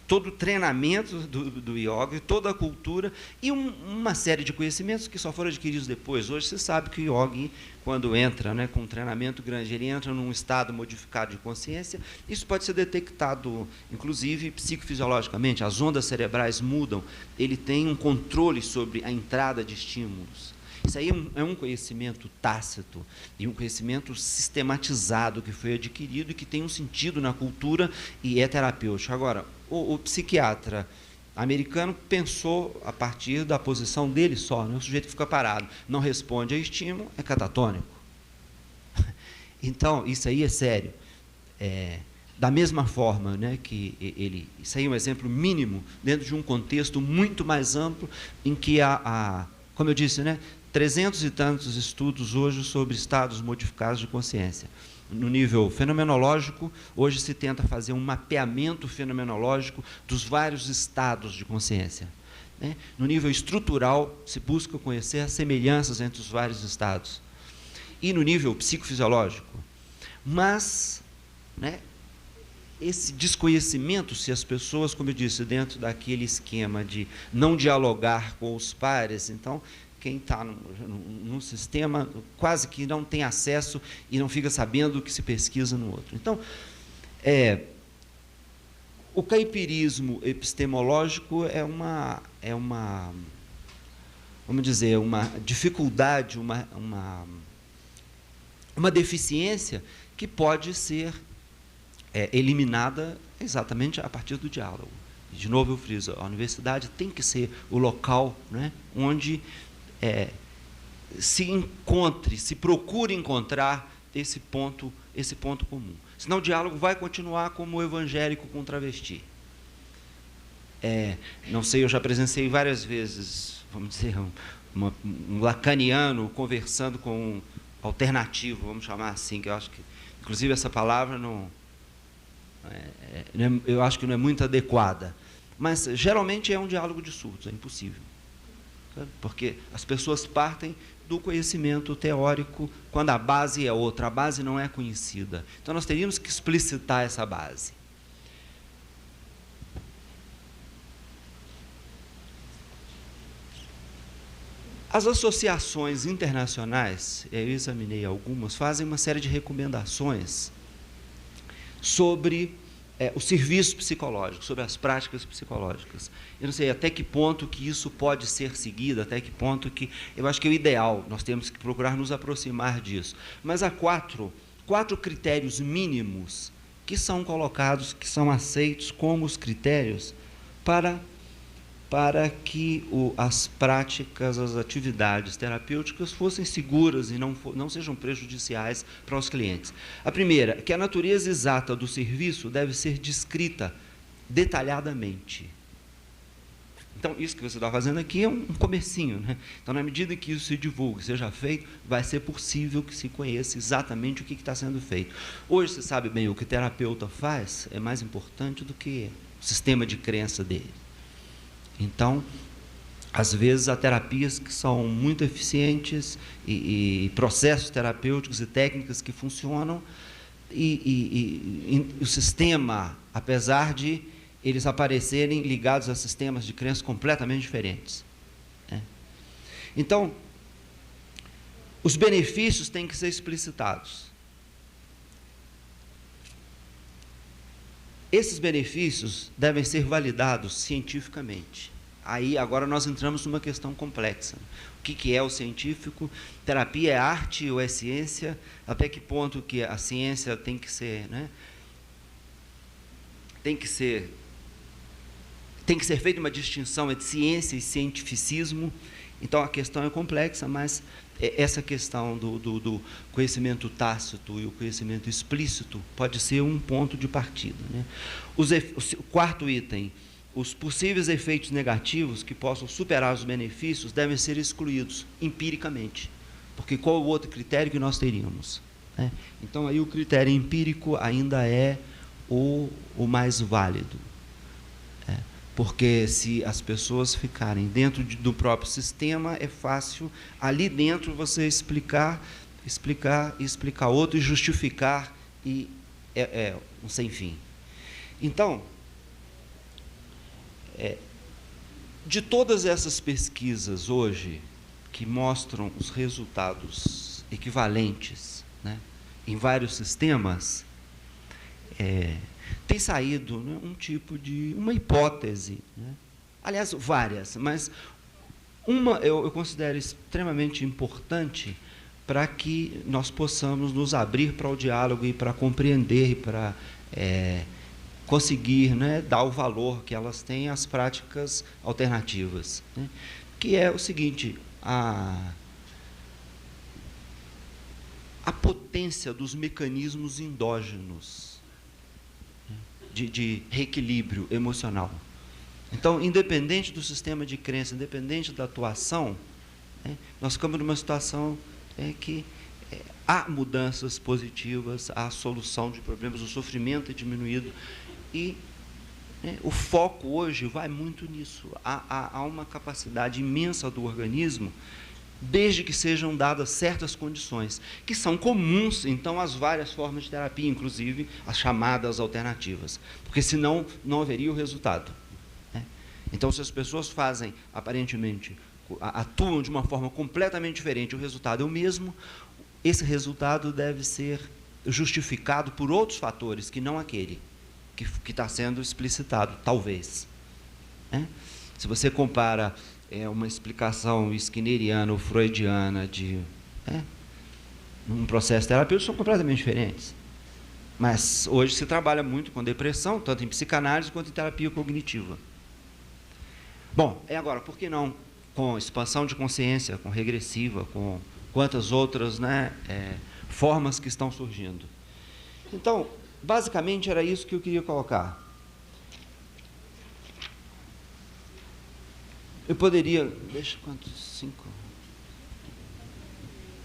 todo o treinamento do yogi, toda a cultura e uma série de conhecimentos que só foram adquiridos depois. Hoje você sabe que o yogi, quando entra, né, com um treinamento grande, ele entra num estado modificado de consciência. Isso pode ser detectado, inclusive, psicofisiologicamente. As ondas cerebrais mudam, ele tem um controle sobre a entrada de estímulos. Isso aí é um conhecimento tácito e um conhecimento sistematizado que foi adquirido e que tem um sentido na cultura e é terapêutico. Agora, o psiquiatra americano pensou a partir da posição dele só, né? O sujeito que fica parado, não responde a estímulo, é catatônico. Então, isso aí é sério. Da mesma forma, né, que isso aí é um exemplo mínimo dentro de um contexto muito mais amplo em que como eu disse, né, 300 e tantos estudos hoje sobre estados modificados de consciência. No nível fenomenológico, hoje se tenta fazer um mapeamento fenomenológico dos vários estados de consciência, né? No nível estrutural, se busca conhecer as semelhanças entre os vários estados. E no nível psicofisiológico. Mas, né, esse desconhecimento, se as pessoas, como eu disse, dentro daquele esquema de não dialogar com os pares, então quem está num sistema quase que não tem acesso e não fica sabendo o que se pesquisa no outro. Então, o caipirismo epistemológico é uma vamos dizer, uma dificuldade, uma deficiência que pode ser eliminada exatamente a partir do diálogo. De novo, eu friso, a universidade tem que ser o local, né, onde se procure encontrar esse ponto comum. Senão o diálogo vai continuar como o evangélico com travesti. Não sei, eu já presenciei várias vezes, vamos dizer, um lacaniano conversando com um alternativo, vamos chamar assim, que eu acho que, inclusive, essa palavra eu acho que não é muito adequada. Mas, geralmente, é um diálogo de surdos, é impossível. Sabe? Porque as pessoas partem do conhecimento teórico quando a base é outra, a base não é conhecida. Então, nós teríamos que explicitar essa base. As associações internacionais, eu examinei algumas, fazem uma série de recomendações sobre o serviço psicológico, sobre as práticas psicológicas. Eu não sei até que ponto que isso pode ser seguido, até que ponto que... Eu acho que é o ideal, nós temos que procurar nos aproximar disso. Mas há quatro critérios mínimos que são colocados, que são aceitos como os critérios para que as práticas, as atividades terapêuticas fossem seguras e não sejam prejudiciais para os clientes. A primeira, que a natureza exata do serviço deve ser descrita detalhadamente. Então, isso que você está fazendo aqui é um comecinho, né? Então, na medida que isso se divulgue, seja feito, vai ser possível que se conheça exatamente o que está sendo feito. Hoje, você sabe bem, o que o terapeuta faz é mais importante do que o sistema de crença dele. Então, às vezes, há terapias que são muito eficientes e processos terapêuticos e técnicas que funcionam e o sistema, apesar de eles aparecerem ligados a sistemas de crença completamente diferentes. Né? Então, os benefícios têm que ser explicitados. Esses benefícios devem ser validados cientificamente. Aí, agora, nós entramos numa questão complexa. O que é o científico? Terapia é arte ou é ciência? Até que ponto que a ciência tem que ser, né? Tem que ser feita uma distinção entre ciência e cientificismo. Então, a questão é complexa, mas essa questão do conhecimento tácito e o conhecimento explícito pode ser um ponto de partida. Né? O quarto item, os possíveis efeitos negativos que possam superar os benefícios devem ser excluídos empiricamente, porque qual o outro critério que nós teríamos? Né? Então, aí o critério empírico ainda é o mais válido. Porque se as pessoas ficarem dentro do próprio sistema, é fácil, ali dentro, você explicar outro e justificar, e um sem fim. Então, de todas essas pesquisas hoje, que mostram os resultados equivalentes, né, em vários sistemas, tem saído, né, uma hipótese, né? Aliás, várias, mas uma eu considero extremamente importante para que nós possamos nos abrir para o diálogo e para compreender e para conseguir, né, dar o valor que elas têm às práticas alternativas, né? Que é o seguinte: a potência dos mecanismos endógenos de reequilíbrio emocional. Então, independente do sistema de crença, independente da atuação, né, nós ficamos numa situação que há mudanças positivas, há solução de problemas, o sofrimento é diminuído e o foco hoje vai muito nisso. Há uma capacidade imensa do organismo, desde que sejam dadas certas condições, que são comuns, então, às várias formas de terapia, inclusive as chamadas alternativas, porque senão não haveria o resultado. Né? Então, se as pessoas fazem, aparentemente, atuam de uma forma completamente diferente, o resultado é o mesmo, esse resultado deve ser justificado por outros fatores que não aquele que está sendo explicitado, talvez. Né? Se você compara uma explicação skinneriana ou freudiana de um processo terapêutico, são completamente diferentes. Mas hoje se trabalha muito com depressão, tanto em psicanálise quanto em terapia cognitiva. Bom, e agora, por que não com expansão de consciência, com regressiva, com quantas outras, né, formas que estão surgindo? Então, basicamente era isso que eu queria colocar. Eu poderia... Deixa quantos? 5?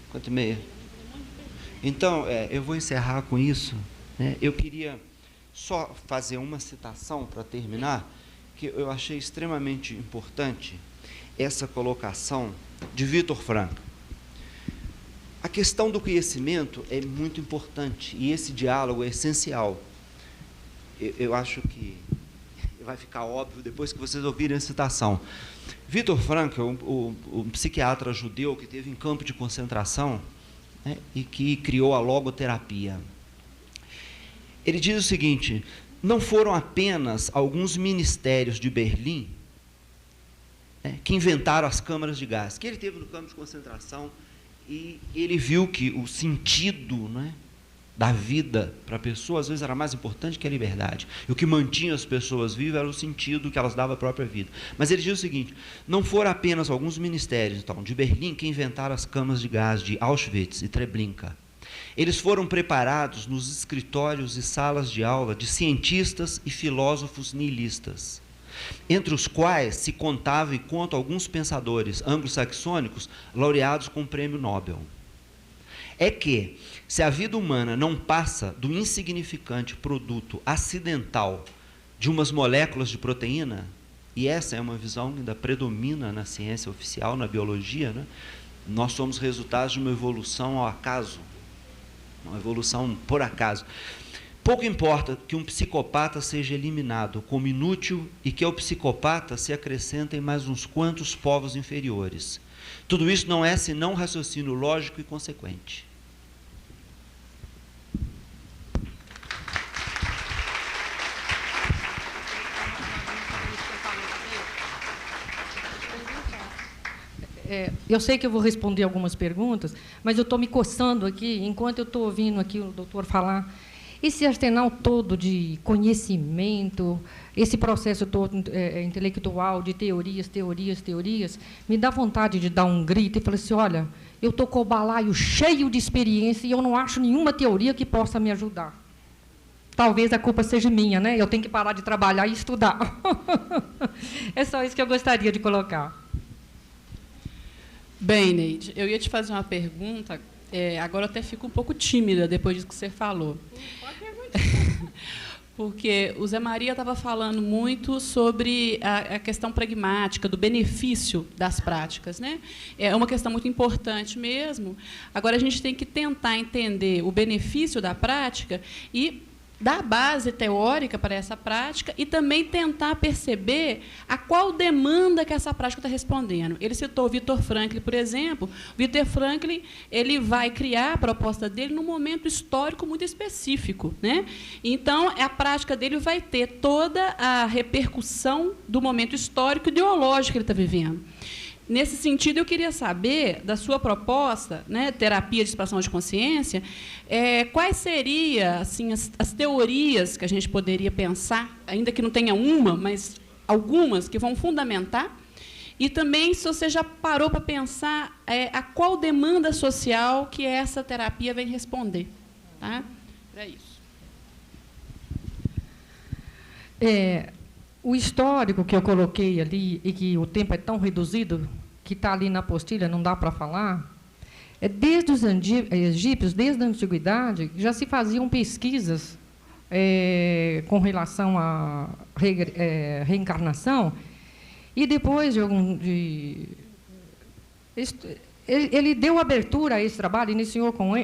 Quanto e meia? Então, eu vou encerrar com isso. Né? Eu queria só fazer uma citação para terminar, que eu achei extremamente importante, essa colocação de Viktor Frankl. A questão do conhecimento é muito importante, e esse diálogo é essencial. Eu acho que vai ficar óbvio depois que vocês ouvirem a citação. Viktor Frankl, o psiquiatra judeu que teve em campo de concentração, né, e que criou a logoterapia. Ele diz o seguinte: não foram apenas alguns ministérios de Berlim, né, que inventaram as câmaras de gás, que ele teve no campo de concentração e ele viu que o sentido, né, da vida para a pessoa, às vezes, era mais importante que a liberdade. E o que mantinha as pessoas vivas era o sentido que elas davam à própria vida. Mas ele diz o seguinte: não foram apenas alguns ministérios, então, de Berlim que inventaram as câmaras de gás de Auschwitz e Treblinka. Eles foram preparados nos escritórios e salas de aula de cientistas e filósofos nihilistas, entre os quais se contava e conta alguns pensadores anglo-saxônicos laureados com o prêmio Nobel. É que, se a vida humana não passa do insignificante produto acidental de umas moléculas de proteína, e essa é uma visão que ainda predomina na ciência oficial, na biologia, né? Nós somos resultados de uma evolução ao acaso, uma evolução por acaso. Pouco importa que um psicopata seja eliminado como inútil e que ao psicopata se acrescentem mais uns quantos povos inferiores. Tudo isso não é senão um raciocínio lógico e consequente. Eu sei que eu vou responder algumas perguntas, mas eu estou me coçando aqui, enquanto eu estou ouvindo aqui o doutor falar. Esse arsenal todo de conhecimento, esse processo todo intelectual de teorias, me dá vontade de dar um grito e falar assim: olha, eu estou com o balaio cheio de experiência e eu não acho nenhuma teoria que possa me ajudar. Talvez a culpa seja minha, né? Eu tenho que parar de trabalhar e estudar. É só isso que eu gostaria de colocar. Bem, Neide, eu ia te fazer uma pergunta, agora eu até fico um pouco tímida depois disso que você falou. Pode perguntar. Porque o Zé Maria estava falando muito sobre a questão pragmática, do benefício das práticas, né? É uma questão muito importante mesmo. Agora, a gente tem que tentar entender o benefício da prática e dar base teórica para essa prática e também tentar perceber a qual demanda que essa prática está respondendo. Ele citou o Viktor Frankl, por exemplo. O Viktor Frankl, ele vai criar a proposta dele num momento histórico muito específico, né? Então, a prática dele vai ter toda a repercussão do momento histórico e ideológico que ele está vivendo. Nesse sentido, eu queria saber, da sua proposta, né, terapia de expansão de consciência, quais seriam assim, as teorias que a gente poderia pensar, ainda que não tenha uma, mas algumas que vão fundamentar, e também se você já parou para pensar a qual demanda social que essa terapia vem responder. Tá? É isso. O histórico que eu coloquei ali, e que o tempo é tão reduzido, que está ali na apostila, não dá para falar, desde os egípcios, desde a antiguidade, já se faziam pesquisas com relação à reencarnação, e depois ele deu abertura a esse trabalho, iniciou com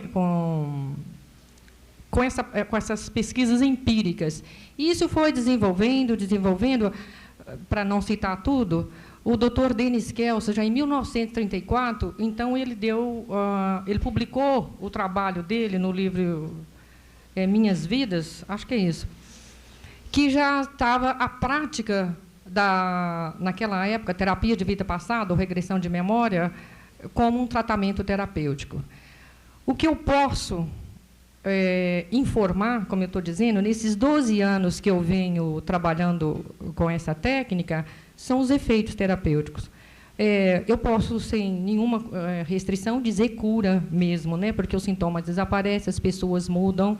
essas pesquisas empíricas. E isso foi desenvolvendo, para não citar tudo, o Dr. Denis Kelso, já em 1934, então ele ele publicou o trabalho dele no livro Minhas Vidas, acho que é isso, que já estava a prática naquela época, terapia de vida passada ou regressão de memória, como um tratamento terapêutico. O que eu posso informar, como eu estou dizendo, nesses 12 anos que eu venho trabalhando com essa técnica, são os efeitos terapêuticos. Eu posso, sem nenhuma restrição, dizer cura mesmo, né? Porque os sintomas desaparecem, as pessoas mudam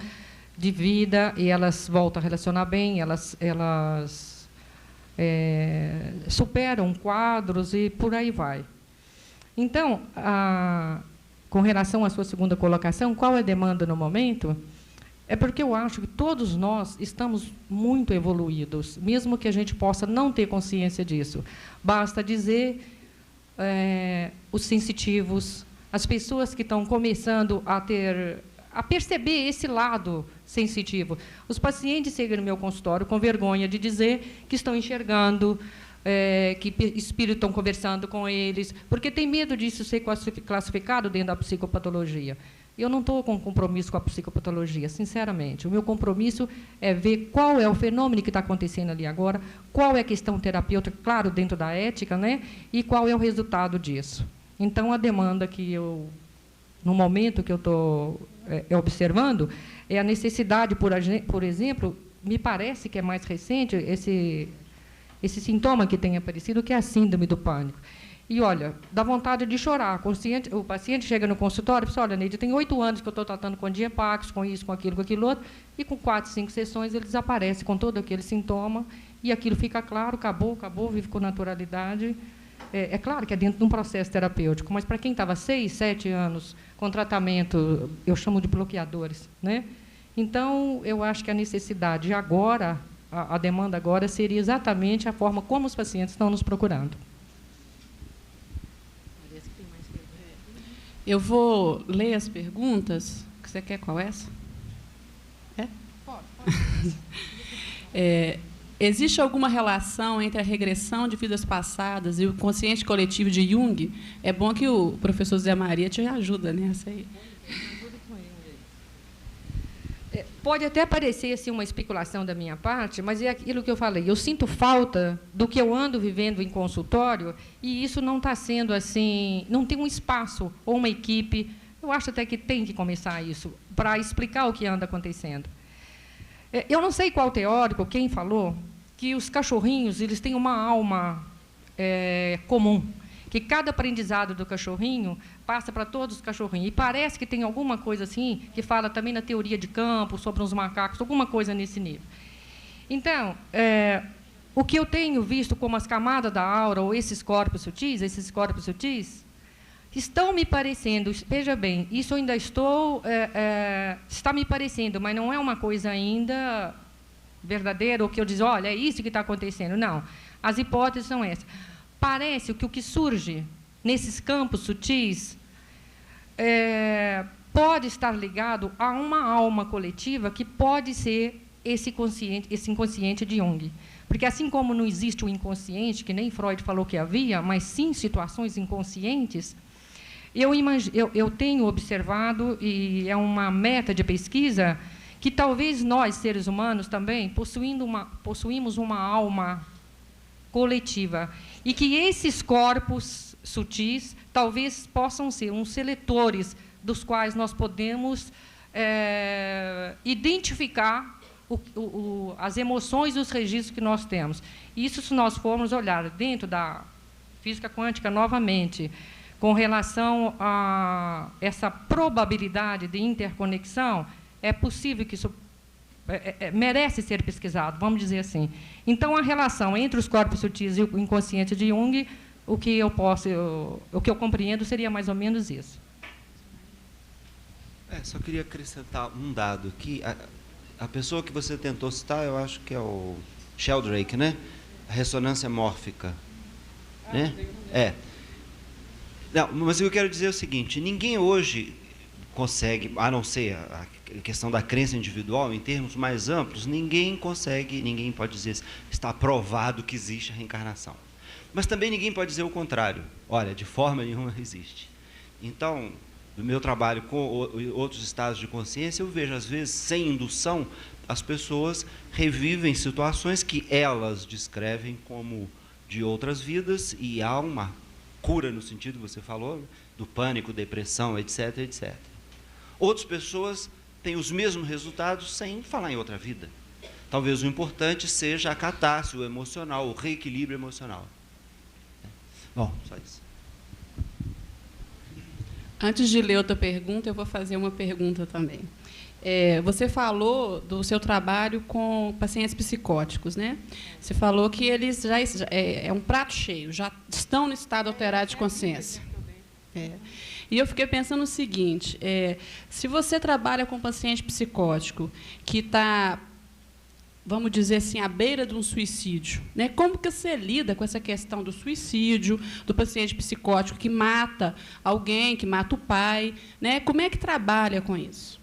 de vida e elas voltam a relacionar bem, elas superam quadros e por aí vai. Então, com relação à sua segunda colocação, qual é a demanda no momento? É porque eu acho que todos nós estamos muito evoluídos, mesmo que a gente possa não ter consciência disso. Basta dizer os sensitivos, as pessoas que estão começando a perceber esse lado sensitivo. Os pacientes chegam no meu consultório com vergonha de dizer que estão enxergando, que espíritos estão conversando com eles, porque tem medo disso ser classificado dentro da psicopatologia. Eu não estou com compromisso com a psicopatologia, sinceramente. O meu compromisso é ver qual é o fenômeno que está acontecendo ali agora, qual é a questão terapêutica, claro, dentro da ética, né? E qual é o resultado disso. Então, a demanda que no momento que eu estou observando, é a necessidade, por exemplo, me parece que é mais recente esse sintoma que tem aparecido, que é a síndrome do pânico. E, olha, dá vontade de chorar. O paciente chega no consultório e diz, olha, Neide, tem 8 anos que eu estou tratando com Diepax, com isso, com aquilo outro, e com 4, 5 sessões ele desaparece com todo aquele sintoma, e aquilo fica claro, acabou, vive com naturalidade. É claro que é dentro de um processo terapêutico, mas para quem estava 6, 7 anos com tratamento, eu chamo de bloqueadores, né? Então, eu acho que a necessidade agora, a demanda agora, seria exatamente a forma como os pacientes estão nos procurando. Eu vou ler as perguntas. Você quer qual é essa? Pode. Existe alguma relação entre a regressão de vidas passadas e o consciente coletivo de Jung? É bom que o professor Zé Maria te ajuda nessa aí. Pode até parecer assim, uma especulação da minha parte, mas é aquilo que eu falei. Eu sinto falta do que eu ando vivendo em consultório e isso não está sendo assim, não tem um espaço ou uma equipe. Eu acho até que tem que começar isso, para explicar o que anda acontecendo. Eu não sei qual teórico, quem falou, que os cachorrinhos eles têm uma alma comum, que cada aprendizado do cachorrinho passa para todos os cachorrinhos. E parece que tem alguma coisa assim, que fala também na teoria de campo, sobre os macacos, alguma coisa nesse nível. Então, o que eu tenho visto como as camadas da aura, ou esses corpos sutis, estão me parecendo, veja bem, isso eu ainda está me parecendo, mas não é uma coisa ainda verdadeira, ou que eu diz, olha, é isso que está acontecendo. Não, as hipóteses são essas. Parece que o que surge nesses campos sutis pode estar ligado a uma alma coletiva que pode ser esse inconsciente de Jung. Porque, assim como não existe o inconsciente, que nem Freud falou que havia, mas sim situações inconscientes, eu tenho observado, e é uma meta de pesquisa, que talvez nós, seres humanos, também possuímos uma alma coletiva, e que esses corpos sutis talvez possam ser uns seletores dos quais nós podemos identificar as emoções e os registros que nós temos. Isso, se nós formos olhar dentro da física quântica novamente, com relação a essa probabilidade de interconexão, é possível que isso merece ser pesquisado, vamos dizer assim. Então, a relação entre os corpos sutis e o inconsciente de Jung, o que eu compreendo seria mais ou menos isso. Só queria acrescentar um dado aqui. A pessoa que você tentou citar, eu acho que é o Sheldrake, né? A ressonância mórfica. Né? Não, mas eu quero dizer o seguinte, ninguém hoje consegue, a não ser a questão da crença individual, em termos mais amplos, ninguém pode dizer, está provado que existe a reencarnação. Mas também ninguém pode dizer o contrário. Olha, de forma nenhuma existe. Então, no meu trabalho com outros estados de consciência, eu vejo, às vezes, sem indução, as pessoas revivem situações que elas descrevem como de outras vidas, e há uma cura, no sentido que você falou, do pânico, depressão, etc., etc. Outras pessoas têm os mesmos resultados sem falar em outra vida. Talvez o importante seja a catarse, o emocional, o reequilíbrio emocional. Bom, só isso. Antes de ler outra pergunta, eu vou fazer uma pergunta também. Você falou do seu trabalho com pacientes psicóticos, né? Você falou que eles já é um prato cheio, já estão no estado alterado de consciência. E eu fiquei pensando o seguinte: se você trabalha com um paciente psicótico que está, vamos dizer assim, à beira de um suicídio, né? Como que você lida com essa questão do suicídio, do paciente psicótico que mata alguém, que mata o pai, né? Como é que trabalha com isso?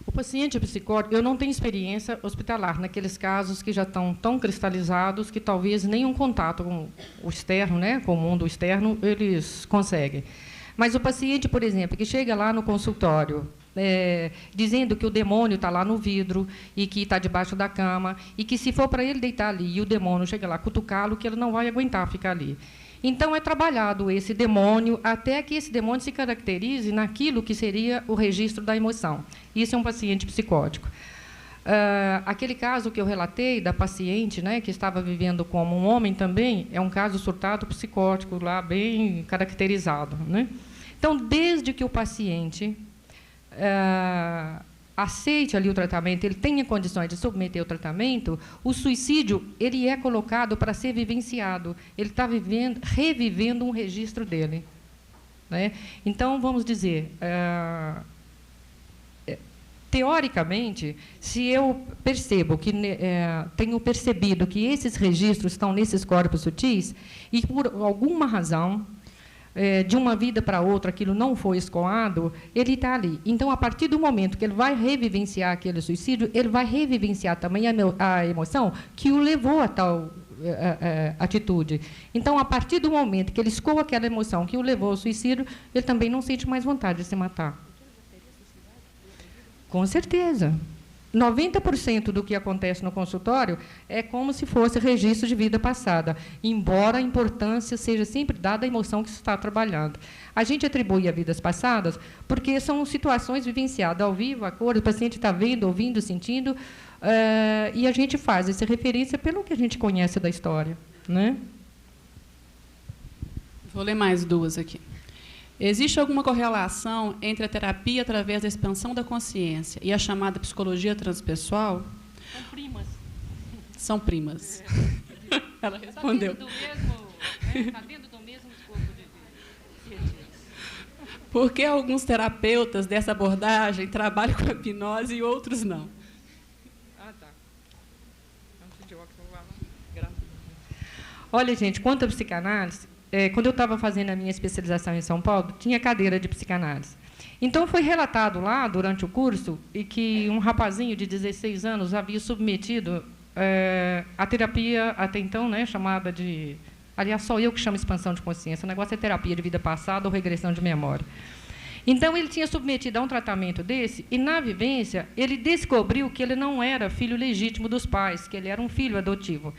O paciente psicótico, eu não tenho experiência hospitalar naqueles casos que já estão tão cristalizados que talvez nenhum contato com o externo, né, com o mundo externo, eles conseguem. Mas o paciente, por exemplo, que chega lá no consultório dizendo que o demônio está lá no vidro e que está debaixo da cama e que, se for para ele deitar ali e o demônio chega lá cutucá-lo, que ele não vai aguentar ficar ali. Então, é trabalhado esse demônio até que esse demônio se caracterize naquilo que seria o registro da emoção. Isso é um paciente psicótico. Aquele caso que eu relatei da paciente, né, que estava vivendo como um homem também, é um caso surtado psicótico, lá bem caracterizado, né? Então, desde que o paciente aceite ali o tratamento, ele tenha condições de submeter o tratamento, o suicídio ele é colocado para ser vivenciado. Ele está revivendo um registro dele, né? Então, vamos dizer, teoricamente, se eu percebo que tenho percebido que esses registros estão nesses corpos sutis e, por alguma razão, de uma vida para outra, aquilo não foi escoado, ele está ali. Então, a partir do momento que ele vai revivenciar aquele suicídio, ele vai revivenciar também a emoção que o levou a tal atitude. Então, a partir do momento que ele escoa aquela emoção que o levou ao suicídio, ele também não sente mais vontade de se matar. Com certeza. 90% do que acontece no consultório é como se fosse registro de vida passada, embora a importância seja sempre dada à emoção que se está trabalhando. A gente atribui a vidas passadas porque são situações vivenciadas ao vivo, a cor, o paciente está vendo, ouvindo, sentindo, e a gente faz essa referência pelo que a gente conhece da história, né? Vou ler mais duas aqui. Existe alguma correlação entre a terapia através da expansão da consciência e a chamada psicologia transpessoal? São primas. São primas. Ela respondeu. Está dentro do mesmo escopo de vida. Por que alguns terapeutas dessa abordagem trabalham com a hipnose e outros não? Tá. Olha, gente, quanto à psicanálise, quando eu estava fazendo a minha especialização em São Paulo, tinha cadeira de psicanálise. Então, foi relatado lá, durante o curso, e que um rapazinho de 16 anos havia submetido a terapia, até então, né, chamada de... Aliás, só eu que chamo expansão de consciência. O negócio é terapia de vida passada ou regressão de memória. Então, ele tinha submetido a um tratamento desse, e, na vivência, ele descobriu que ele não era filho legítimo dos pais, que ele era um filho adotivo.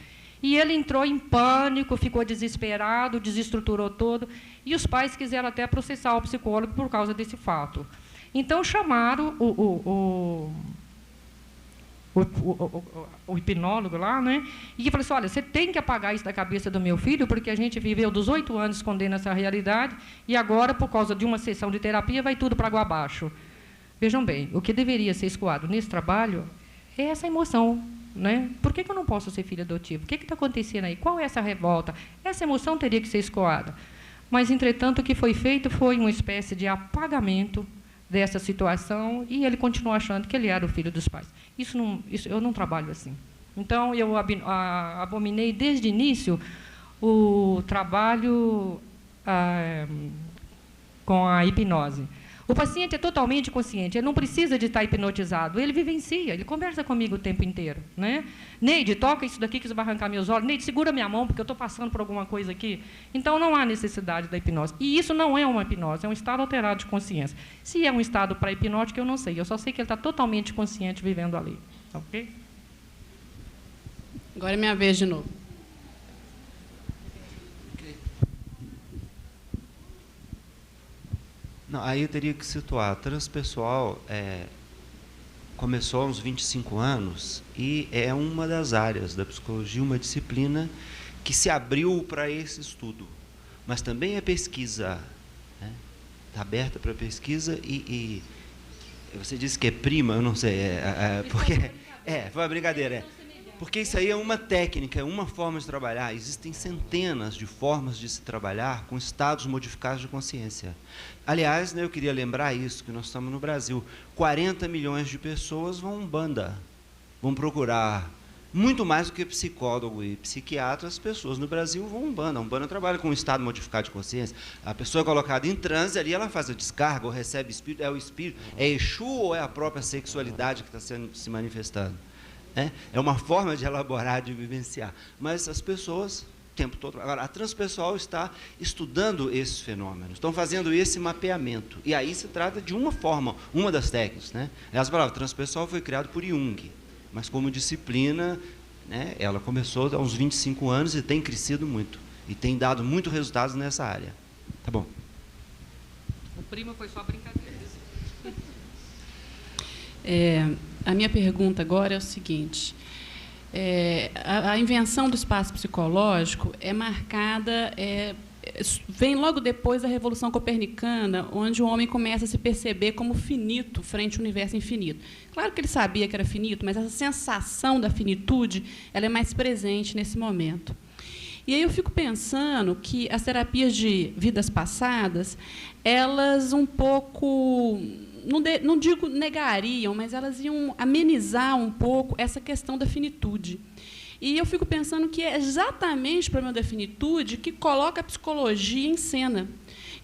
E ele entrou em pânico, ficou desesperado, desestruturou todo, e os pais quiseram até processar o psicólogo por causa desse fato. Então, chamaram o hipnólogo lá, né? E falou assim: olha, você tem que apagar isso da cabeça do meu filho, porque a gente viveu dos 8 anos escondendo essa realidade, e agora, por causa de uma sessão de terapia, vai tudo para água abaixo. Vejam bem, o que deveria ser escoado nesse trabalho é essa emoção. Né? Por que eu não posso ser filho adotivo? O que está acontecendo aí? Qual é essa revolta? Essa emoção teria que ser escoada. Mas, entretanto, o que foi feito foi uma espécie de apagamento dessa situação e ele continuou achando que ele era o filho dos pais. Isso eu não trabalho assim. Então, eu abominei desde o início o trabalho com a hipnose. O paciente é totalmente consciente, ele não precisa de estar hipnotizado, ele vivencia, ele conversa comigo o tempo inteiro, né? Neide, toca isso daqui que você vai arrancar meus olhos. Neide, segura minha mão, porque eu estou passando por alguma coisa aqui. Então, não há necessidade da hipnose. E isso não é uma hipnose, é um estado alterado de consciência. Se é um estado pré-hipnótico, eu não sei. Eu só sei que ele está totalmente consciente vivendo ali. Ok? Agora é minha vez de novo. Não, aí eu teria que situar. Transpessoal começou há uns 25 anos e é uma das áreas da psicologia, uma disciplina que se abriu para esse estudo. Mas também é pesquisa, né? Está aberta para pesquisa e você disse que é prima, eu não sei, porque foi uma brincadeira, porque isso aí é uma técnica, é uma forma de trabalhar. Existem centenas de formas de se trabalhar com estados modificados de consciência. Aliás, né, eu queria lembrar isso, que nós estamos no Brasil. 40 milhões de pessoas vão Umbanda, vão procurar. Muito mais do que psicólogo e psiquiatra, as pessoas no Brasil vão Umbanda. A Umbanda trabalha com um estado modificado de consciência. A pessoa é colocada em transe, ali ela faz a descarga, ou recebe espírito. É o espírito, é Exu ou é a própria sexualidade que está se manifestando? É uma forma de elaborar, de vivenciar. Mas as pessoas, o tempo todo... Agora, a transpessoal está estudando esses fenômenos, estão fazendo esse mapeamento. E aí se trata de uma forma, uma das técnicas, né? Aliás, a palavra transpessoal foi criada por Jung, mas como disciplina, né, ela começou há uns 25 anos e tem crescido muito. E tem dado muitos resultados nessa área. Tá bom. O primo foi só brincadeira. A minha pergunta agora é o seguinte. A invenção do espaço psicológico é marcada... vem logo depois da Revolução Copernicana, onde o homem começa a se perceber como finito frente ao universo infinito. Claro que ele sabia que era finito, mas essa sensação da finitude ela é mais presente nesse momento. E aí eu fico pensando que as terapias de vidas passadas, elas um pouco, não digo negariam, mas elas iam amenizar um pouco essa questão da finitude. E eu fico pensando que é exatamente o problema da finitude que coloca a psicologia em cena.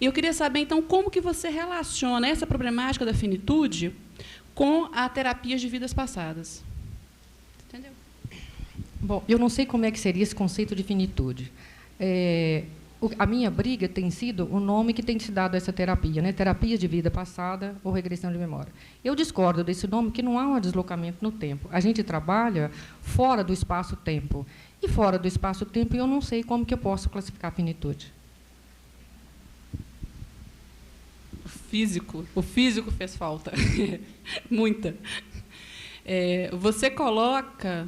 E eu queria saber, então, como que você relaciona essa problemática da finitude com a terapia de vidas passadas. Entendeu? Bom, eu não sei como é que seria esse conceito de finitude. A minha briga tem sido o nome que tem se dado a essa terapia, né? Terapia de vida passada ou regressão de memória. Eu discordo desse nome, que não há um deslocamento no tempo. A gente trabalha fora do espaço-tempo. E fora do espaço-tempo, eu não sei como que eu posso classificar a finitude. O físico fez falta. Muita. Você coloca...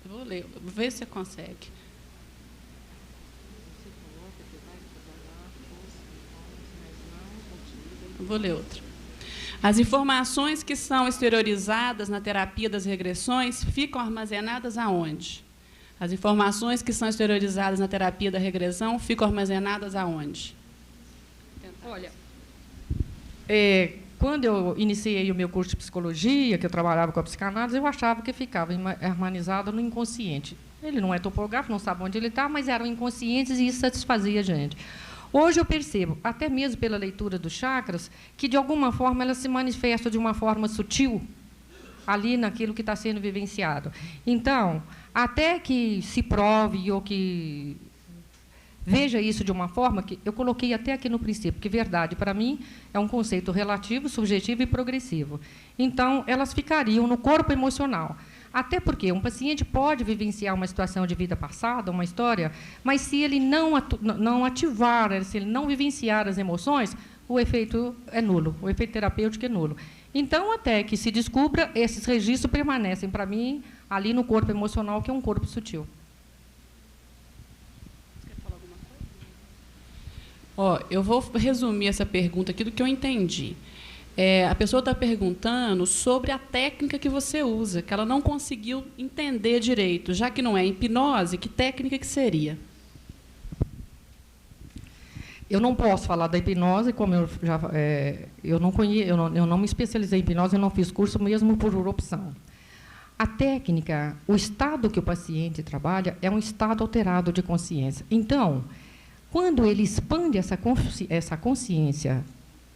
vou ler, vou ver se você consegue. Vou ler outra. As informações que são exteriorizadas na terapia das regressões ficam armazenadas aonde? As informações que são exteriorizadas na terapia da regressão ficam armazenadas aonde? Olha, quando eu iniciei o meu curso de psicologia, que eu trabalhava com a psicanálise, eu achava que ficava armazenado no inconsciente. Ele não é topográfico, não sabe onde ele está, mas eram inconscientes e isso satisfazia a gente. Hoje eu percebo, até mesmo pela leitura dos chakras, que, de alguma forma, ela se manifesta de uma forma sutil ali naquilo que está sendo vivenciado. Então, até que se prove ou que veja isso de uma forma que eu coloquei até aqui no princípio, que verdade, para mim, é um conceito relativo, subjetivo e progressivo. Então, elas ficariam no corpo emocional. Até porque um paciente pode vivenciar uma situação de vida passada, uma história, mas se ele não ativar, se ele não vivenciar as emoções, o efeito é nulo, o efeito terapêutico é nulo. Então, até que se descubra, esses registros permanecem, para mim, ali no corpo emocional, que é um corpo sutil. Quer falar alguma coisa? Eu vou resumir essa pergunta aqui do que eu entendi. A pessoa está perguntando sobre a técnica que você usa, que ela não conseguiu entender direito. Já que não é hipnose, que técnica que seria? Eu não posso falar da hipnose, como eu não me especializei em hipnose, eu não fiz curso mesmo por opção. A técnica, o estado que o paciente trabalha é um estado alterado de consciência. Então, quando ele expande essa consciência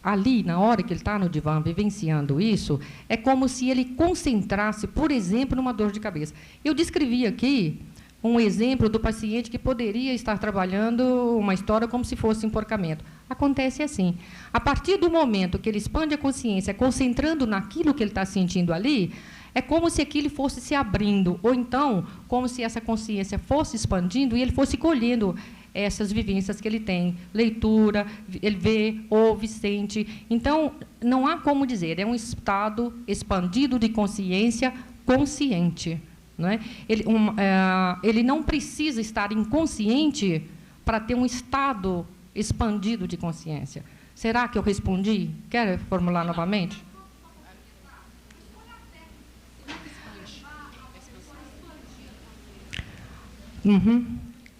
ali, na hora que ele está no divã vivenciando isso, é como se ele concentrasse, por exemplo, numa dor de cabeça. Eu descrevi aqui um exemplo do paciente que poderia estar trabalhando uma história como se fosse enforcamento. Acontece assim. A partir do momento que ele expande a consciência, concentrando naquilo que ele está sentindo ali, é como se aquilo fosse se abrindo, ou então, como se essa consciência fosse expandindo e ele fosse colhendo essas vivências que ele tem. Leitura, ele vê, ouve, sente. Então, não há como dizer, é um estado expandido de consciência consciente. Não é? Ele não precisa estar inconsciente para ter um estado expandido de consciência. Será que eu respondi? Quer formular novamente?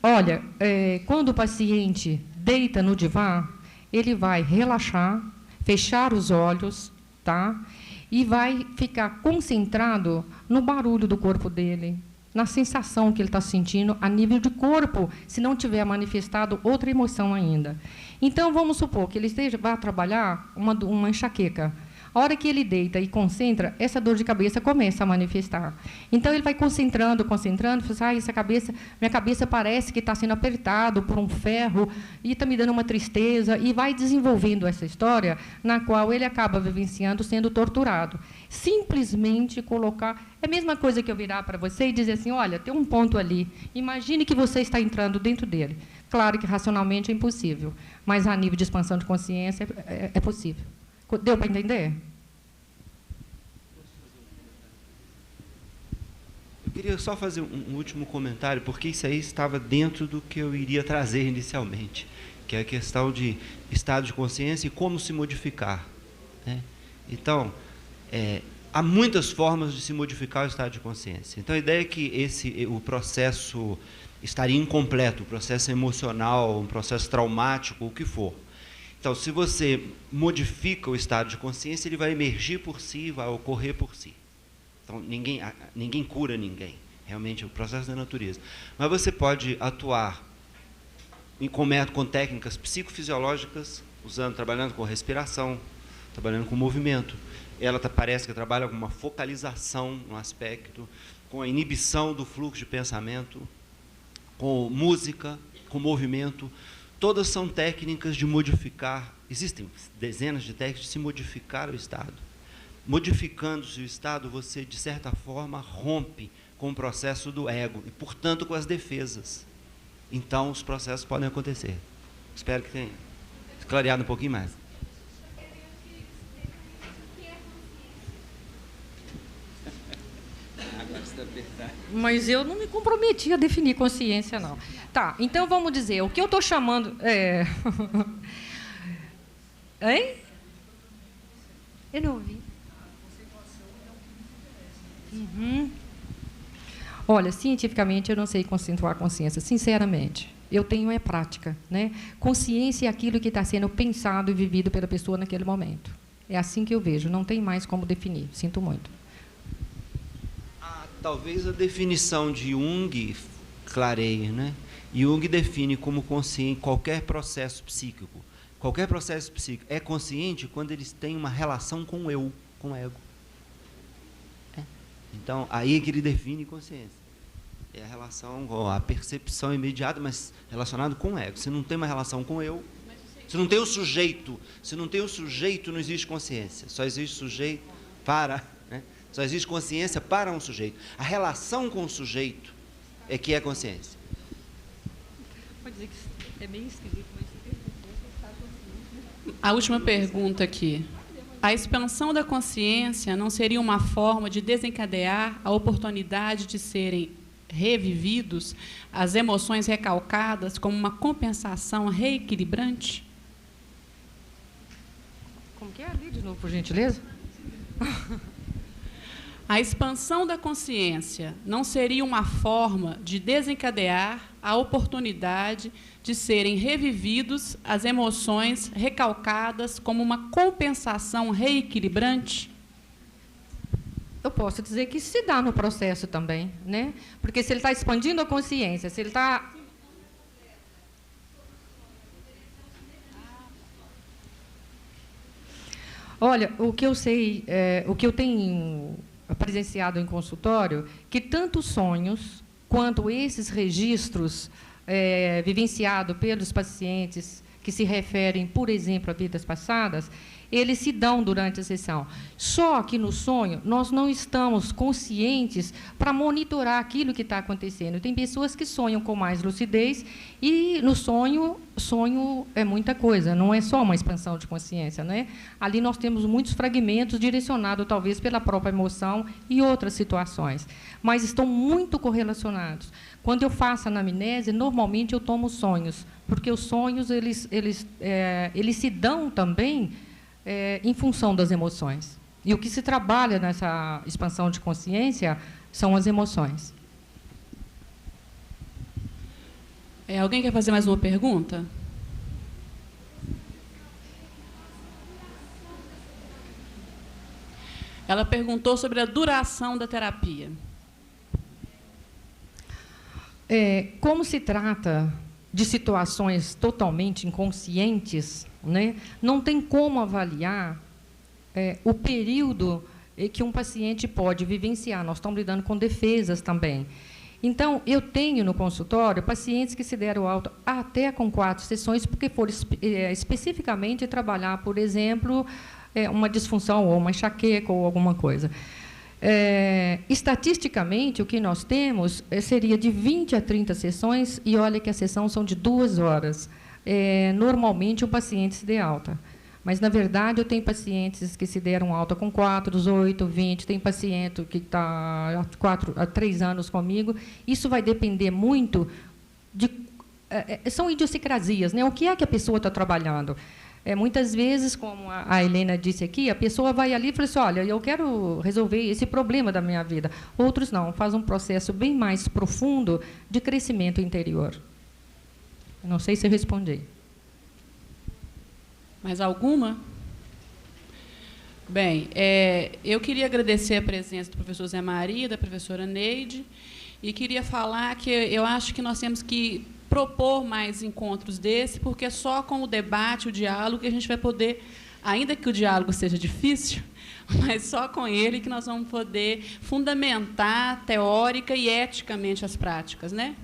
Olha, quando o paciente deita no divã, ele vai relaxar, fechar os olhos, tá? E vai ficar concentrado no barulho do corpo dele, na sensação que ele está sentindo a nível de corpo, se não tiver manifestado outra emoção ainda. Então, vamos supor que ele vá trabalhar uma enxaqueca. A hora que ele deita e concentra, essa dor de cabeça começa a manifestar. Então, ele vai concentrando, fala, minha cabeça parece que está sendo apertado por um ferro e está me dando uma tristeza, e vai desenvolvendo essa história na qual ele acaba vivenciando, sendo torturado. Simplesmente colocar... É a mesma coisa que eu virar para você e dizer assim, olha, tem um ponto ali, imagine que você está entrando dentro dele. Claro que racionalmente é impossível, mas a nível de expansão de consciência é possível. Deu para entender? Eu queria só fazer um último comentário, porque isso aí estava dentro do que eu iria trazer inicialmente, que é a questão de estado de consciência e como se modificar, né? Então, há muitas formas de se modificar o estado de consciência. Então, a ideia é que o processo estaria incompleto, o processo emocional, um processo traumático, o que for. Então, se você modifica o estado de consciência, ele vai emergir por si, vai ocorrer por si. Então, ninguém cura ninguém. Realmente, é o processo da natureza. Mas você pode atuar com técnicas psicofisiológicas, trabalhando com respiração, trabalhando com movimento. Ela parece que trabalha com uma focalização no aspecto, com a inibição do fluxo de pensamento, com música, com movimento. Todas são técnicas de modificar, existem dezenas de técnicas de se modificar o estado. Modificando-se o estado, você, de certa forma, rompe com o processo do ego e, portanto, com as defesas. Então, os processos podem acontecer. Espero que tenha clareado um pouquinho mais. Mas eu não me comprometi a definir consciência, não. Tá, então vamos dizer, o que eu estou chamando... Hein? Eu não ouvi. Olha, cientificamente, eu não sei conceituar consciência, sinceramente. Eu tenho prática, né? Consciência é aquilo que está sendo pensado e vivido pela pessoa naquele momento. É assim que eu vejo, não tem mais como definir, sinto muito. Talvez a definição de Jung clareie, né? Jung define como consciente qualquer processo psíquico. Qualquer processo psíquico é consciente quando eles têm uma relação com o eu, com o ego. Então, aí é que ele define consciência. É a relação, a percepção imediata, mas relacionado com o ego. Se não tem uma relação com o eu, se não tem o sujeito, não existe consciência. Só existe sujeito para... Só existe consciência para um sujeito. A relação com o sujeito é que é consciência. Pode dizer que é meio esquisito, mas... A última pergunta aqui. A expansão da consciência não seria uma forma de desencadear a oportunidade de serem revividos as emoções recalcadas como uma compensação reequilibrante? Como que é ali de novo, por gentileza? A expansão da consciência não seria uma forma de desencadear a oportunidade de serem revividos as emoções recalcadas como uma compensação reequilibrante? Eu posso dizer que se dá no processo também, né? Porque se ele está expandindo a consciência, se ele está... Olha, o que eu sei, o que eu tenho presenciado em consultório, que tanto sonhos quanto esses registros vivenciados pelos pacientes que se referem, por exemplo, a vidas passadas, eles se dão durante a sessão. Só que no sonho, nós não estamos conscientes para monitorar aquilo que está acontecendo. Tem pessoas que sonham com mais lucidez e, no sonho é muita coisa, não é só uma expansão de consciência, né? Ali nós temos muitos fragmentos direcionados, talvez, pela própria emoção e outras situações, mas estão muito correlacionados. Quando eu faço a anamnese, normalmente eu tomo sonhos, porque os sonhos eles se dão também em função das emoções. E o que se trabalha nessa expansão de consciência são as emoções. Alguém quer fazer mais uma pergunta? Ela perguntou sobre a duração da terapia. Como se trata de situações totalmente inconscientes, né, não tem como avaliar o período que um paciente pode vivenciar. Nós estamos lidando com defesas também. Então, eu tenho no consultório pacientes que se deram alta até com 4 sessões, porque foram especificamente trabalhar, por exemplo, uma disfunção ou uma enxaqueca ou alguma coisa. Estatisticamente, o que nós temos seria de 20 a 30 sessões, e olha que a sessão são de 2 horas. Normalmente, o paciente se dê alta. Mas, na verdade, eu tenho pacientes que se deram alta com 4, 8, 20, tem paciente que está há 3 anos comigo. Isso vai depender muito de... são idiosincrasias, né? O que é que a pessoa está trabalhando? Muitas vezes, como a Helena disse aqui, a pessoa vai ali e fala assim, olha, eu quero resolver esse problema da minha vida. Outros não, faz um processo bem mais profundo de crescimento interior. Não sei se eu respondi. Mais alguma? Bem, eu queria agradecer a presença do professor Zé Maria, da professora Neide, e queria falar que eu acho que nós temos que propor mais encontros desse, porque é só com o debate, o diálogo, que a gente vai poder, ainda que o diálogo seja difícil, mas só com ele que nós vamos poder fundamentar teórica e eticamente as práticas, né?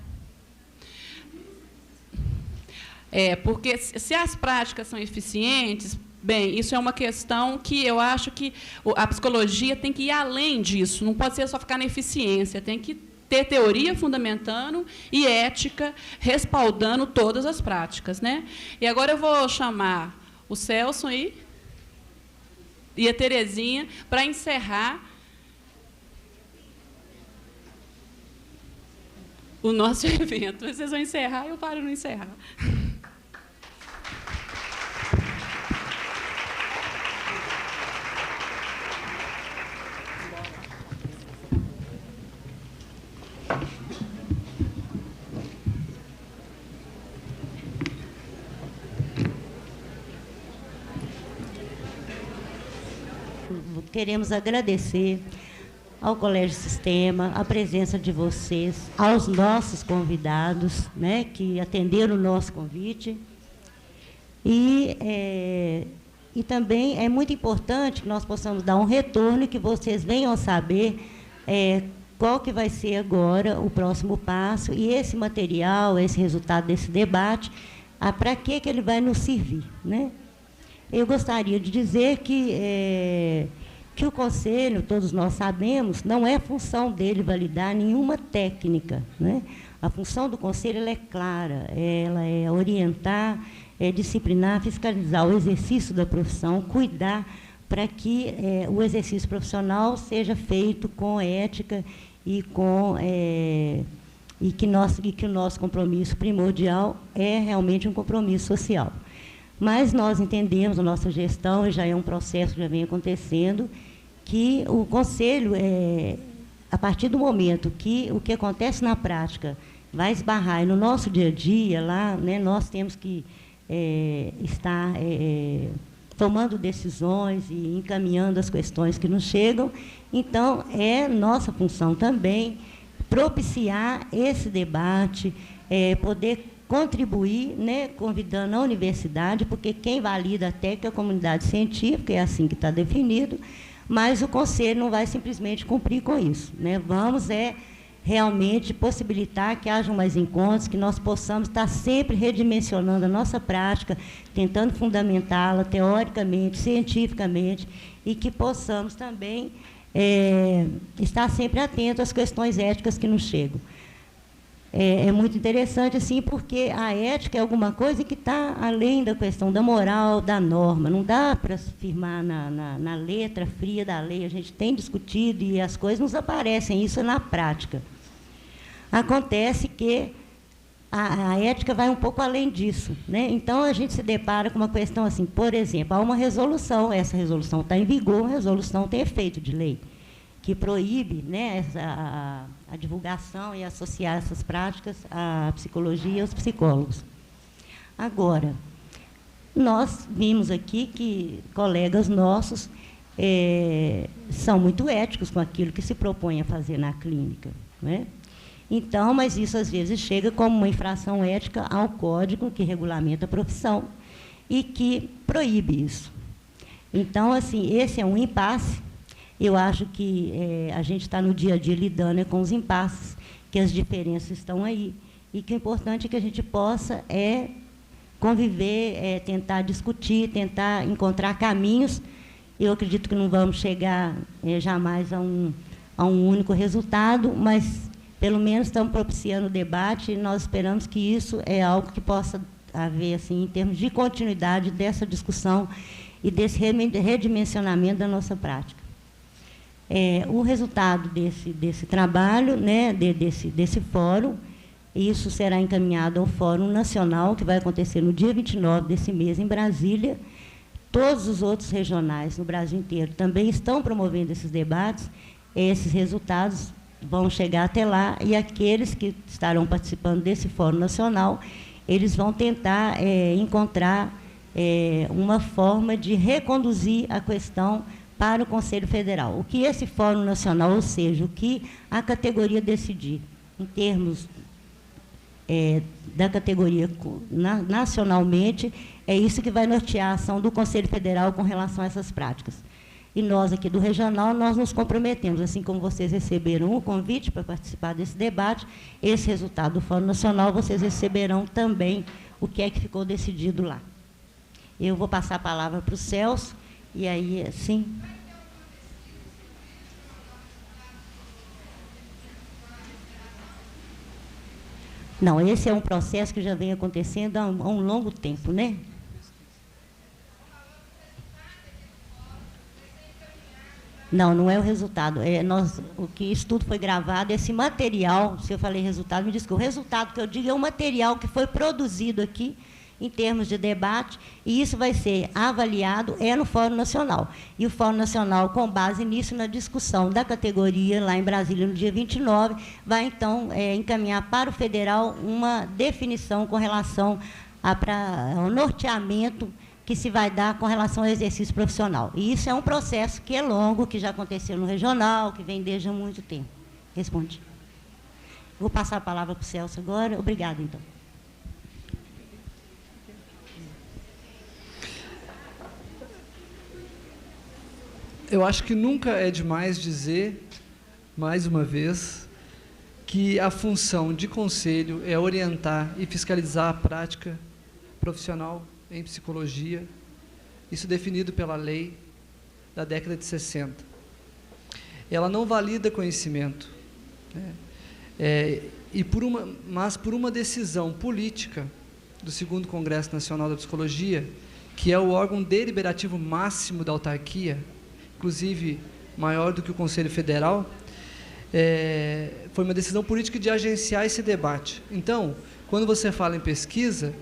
Porque se as práticas são eficientes, bem, isso é uma questão que eu acho que a psicologia tem que ir além disso, não pode ser só ficar na eficiência, tem que ter teoria fundamentando e ética respaldando todas as práticas, né? E agora eu vou chamar o Celso e a Terezinha para encerrar o nosso evento. Vocês vão encerrar, eu paro no encerrar. Queremos agradecer ao Colégio Sistema, a presença de vocês, aos nossos convidados, né, que atenderam o nosso convite. E também é muito importante que nós possamos dar um retorno e que vocês venham saber qual que vai ser agora o próximo passo e esse material, esse resultado desse debate, para que ele vai nos servir, né? Eu gostaria de dizer que o Conselho, todos nós sabemos, não é função dele validar nenhuma técnica, né? A função do Conselho ela é clara, ela é orientar, disciplinar, fiscalizar o exercício da profissão, cuidar para que o exercício profissional seja feito com ética e que o nosso compromisso primordial é realmente um compromisso social. Mas nós entendemos, a nossa gestão, e já é um processo que já vem acontecendo, que o Conselho, a partir do momento que o que acontece na prática vai esbarrar e no nosso dia a dia, lá, né, nós temos que estar tomando decisões e encaminhando as questões que nos chegam. Então, é nossa função também propiciar esse debate, poder contribuir, né, convidando a universidade, porque quem valida a técnica é a comunidade científica, é assim que está definido, mas o Conselho não vai simplesmente cumprir com isso, né? Vamos realmente possibilitar que hajam mais encontros, que nós possamos estar sempre redimensionando a nossa prática, tentando fundamentá-la teoricamente, cientificamente, e que possamos também estar sempre atentos às questões éticas que nos chegam. É muito interessante, assim, porque a ética é alguma coisa que está além da questão da moral, da norma. Não dá para afirmar na letra fria da lei. A gente tem discutido e as coisas nos aparecem, isso é na prática. Acontece que a ética vai um pouco além disso, né? Então, a gente se depara com uma questão assim, por exemplo, há uma resolução, essa resolução está em vigor, a resolução tem efeito de lei, que proíbe, né, a divulgação e associar essas práticas à psicologia e aos psicólogos. Agora, nós vimos aqui que colegas nossos são muito éticos com aquilo que se propõe a fazer na clínica, né? Então, mas isso às vezes chega como uma infração ética ao código que regulamenta a profissão e que proíbe isso. Então, assim, esse é um impasse. Eu acho que a gente está no dia a dia lidando com os impasses, que as diferenças estão aí, e que o importante é que a gente possa conviver, tentar discutir, tentar encontrar caminhos. Eu acredito que não vamos chegar jamais a um único resultado, mas, pelo menos, estamos propiciando o debate e nós esperamos que isso é algo que possa haver, assim, em termos de continuidade dessa discussão e desse redimensionamento da nossa prática. O resultado desse trabalho, né, desse fórum, isso será encaminhado ao Fórum Nacional, que vai acontecer no dia 29 desse mês, em Brasília. Todos os outros regionais no Brasil inteiro também estão promovendo esses debates. Esses resultados vão chegar até lá, e aqueles que estarão participando desse Fórum Nacional, eles vão tentar encontrar uma forma de reconduzir a questão para o Conselho Federal. O que esse Fórum Nacional, ou seja, o que a categoria decidir, em termos da categoria nacionalmente, é isso que vai nortear a ação do Conselho Federal com relação a essas práticas. E nós, aqui do Regional, nós nos comprometemos, assim como vocês receberam o convite para participar desse debate, esse resultado do Fórum Nacional, vocês receberão também o que é que ficou decidido lá. Eu vou passar a palavra para o Celso, e aí, assim... Não, esse é um processo que já vem acontecendo há um longo tempo, né? Não é o resultado. O que isso tudo foi gravado, esse material, se eu falei resultado, me desculpe. O resultado que eu digo é o material que foi produzido aqui, em termos de debate, e isso vai ser avaliado no Fórum Nacional. E o Fórum Nacional, com base nisso, na discussão da categoria, lá em Brasília, no dia 29, vai, então, encaminhar para o Federal uma definição com relação ao norteamento que se vai dar com relação ao exercício profissional. E isso é um processo que é longo, que já aconteceu no Regional, que vem desde há muito tempo. Respondi. Vou passar a palavra para o Celso agora. Obrigada, então. Eu acho que nunca é demais dizer, mais uma vez, que a função de conselho é orientar e fiscalizar a prática profissional em psicologia, isso definido pela lei da década de 60. Ela não valida conhecimento, né? Mas por uma decisão política do 2º Congresso Nacional da Psicologia, que é o órgão deliberativo máximo da autarquia, inclusive maior do que o Conselho Federal, foi uma decisão política de agenciar esse debate. Então, quando você fala em pesquisa,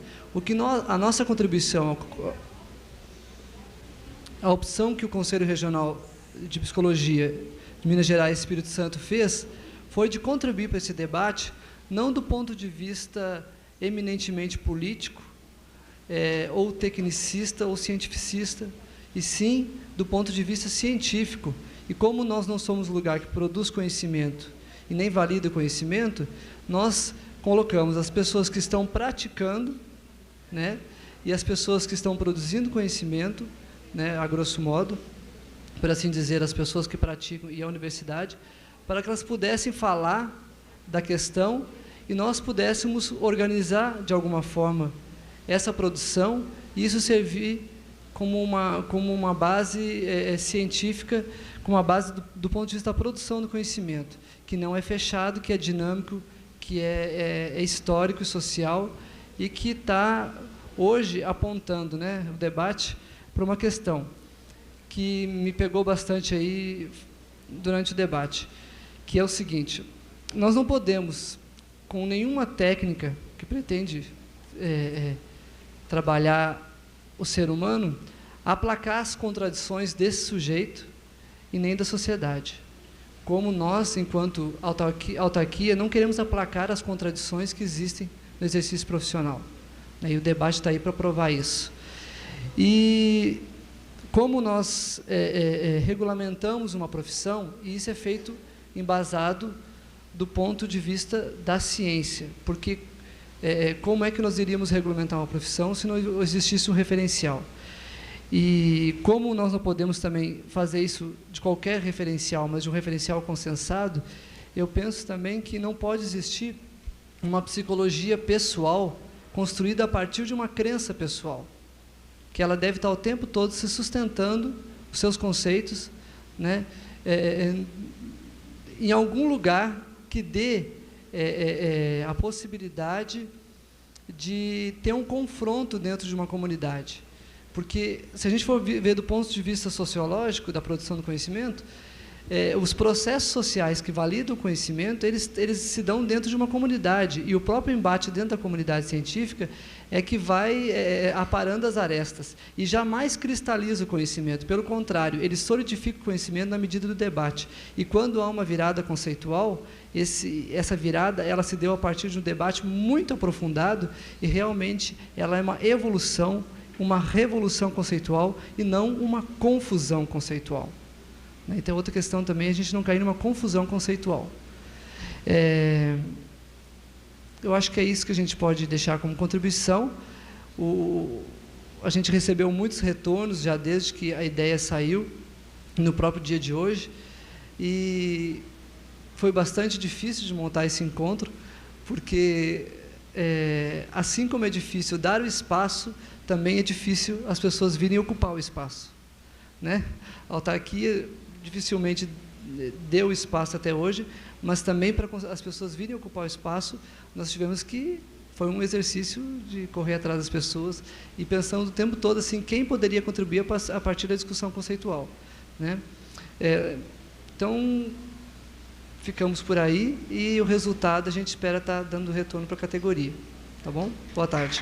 a nossa contribuição, a opção que o Conselho Regional de Psicologia de Minas Gerais e Espírito Santo fez, foi de contribuir para esse debate, não do ponto de vista eminentemente político, ou tecnicista, ou cientificista, e sim do ponto de vista científico. E como nós não somos um lugar que produz conhecimento e nem valida o conhecimento, nós colocamos as pessoas que estão praticando, né, e as pessoas que estão produzindo conhecimento, né, a grosso modo, por assim dizer, as pessoas que praticam e a universidade, para que elas pudessem falar da questão e nós pudéssemos organizar, de alguma forma, essa produção e isso servir como uma base científica, como uma base do ponto de vista da produção do conhecimento, que não é fechado, que é dinâmico, que é histórico e social e que está hoje apontando, né, o debate para uma questão que me pegou bastante aí durante o debate, que é o seguinte: nós não podemos, com nenhuma técnica que pretende trabalhar o ser humano, aplacar as contradições desse sujeito e nem da sociedade. Como nós, enquanto autarquia, não queremos aplacar as contradições que existem no exercício profissional. E o debate está aí para provar isso. E como nós regulamentamos uma profissão, e isso é feito embasado do ponto de vista da ciência, porque como é que nós iríamos regulamentar uma profissão se não existisse um referencial? E como nós não podemos também fazer isso de qualquer referencial, mas de um referencial consensado, eu penso também que não pode existir uma psicologia pessoal construída a partir de uma crença pessoal, que ela deve estar o tempo todo se sustentando os seus conceitos, né, em algum lugar que dê a possibilidade de ter um confronto dentro de uma comunidade. Porque, se a gente for ver do ponto de vista sociológico da produção do conhecimento, os processos sociais que validam o conhecimento, eles se dão dentro de uma comunidade, e o próprio embate dentro da comunidade científica é que vai aparando as arestas, e jamais cristaliza o conhecimento, pelo contrário, ele solidifica o conhecimento na medida do debate. E quando há uma virada conceitual, essa virada ela se deu a partir de um debate muito aprofundado, e realmente ela é uma evolução, uma revolução conceitual, e não uma confusão conceitual. Então, outra questão também é a gente não cair numa confusão conceitual. Eu acho que é isso que a gente pode deixar como contribuição. A gente recebeu muitos retornos já desde que a ideia saiu, no próprio dia de hoje, e foi bastante difícil de montar esse encontro, porque, assim como é difícil dar o espaço, também é difícil as pessoas virem ocupar o espaço, né? A autarquia dificilmente deu espaço até hoje, mas também para as pessoas virem ocupar o espaço, nós tivemos que, foi um exercício de correr atrás das pessoas e pensando o tempo todo assim, quem poderia contribuir a partir da discussão conceitual, né? Então, ficamos por aí e o resultado a gente espera estar dando retorno para a categoria. Tá bom? Boa tarde.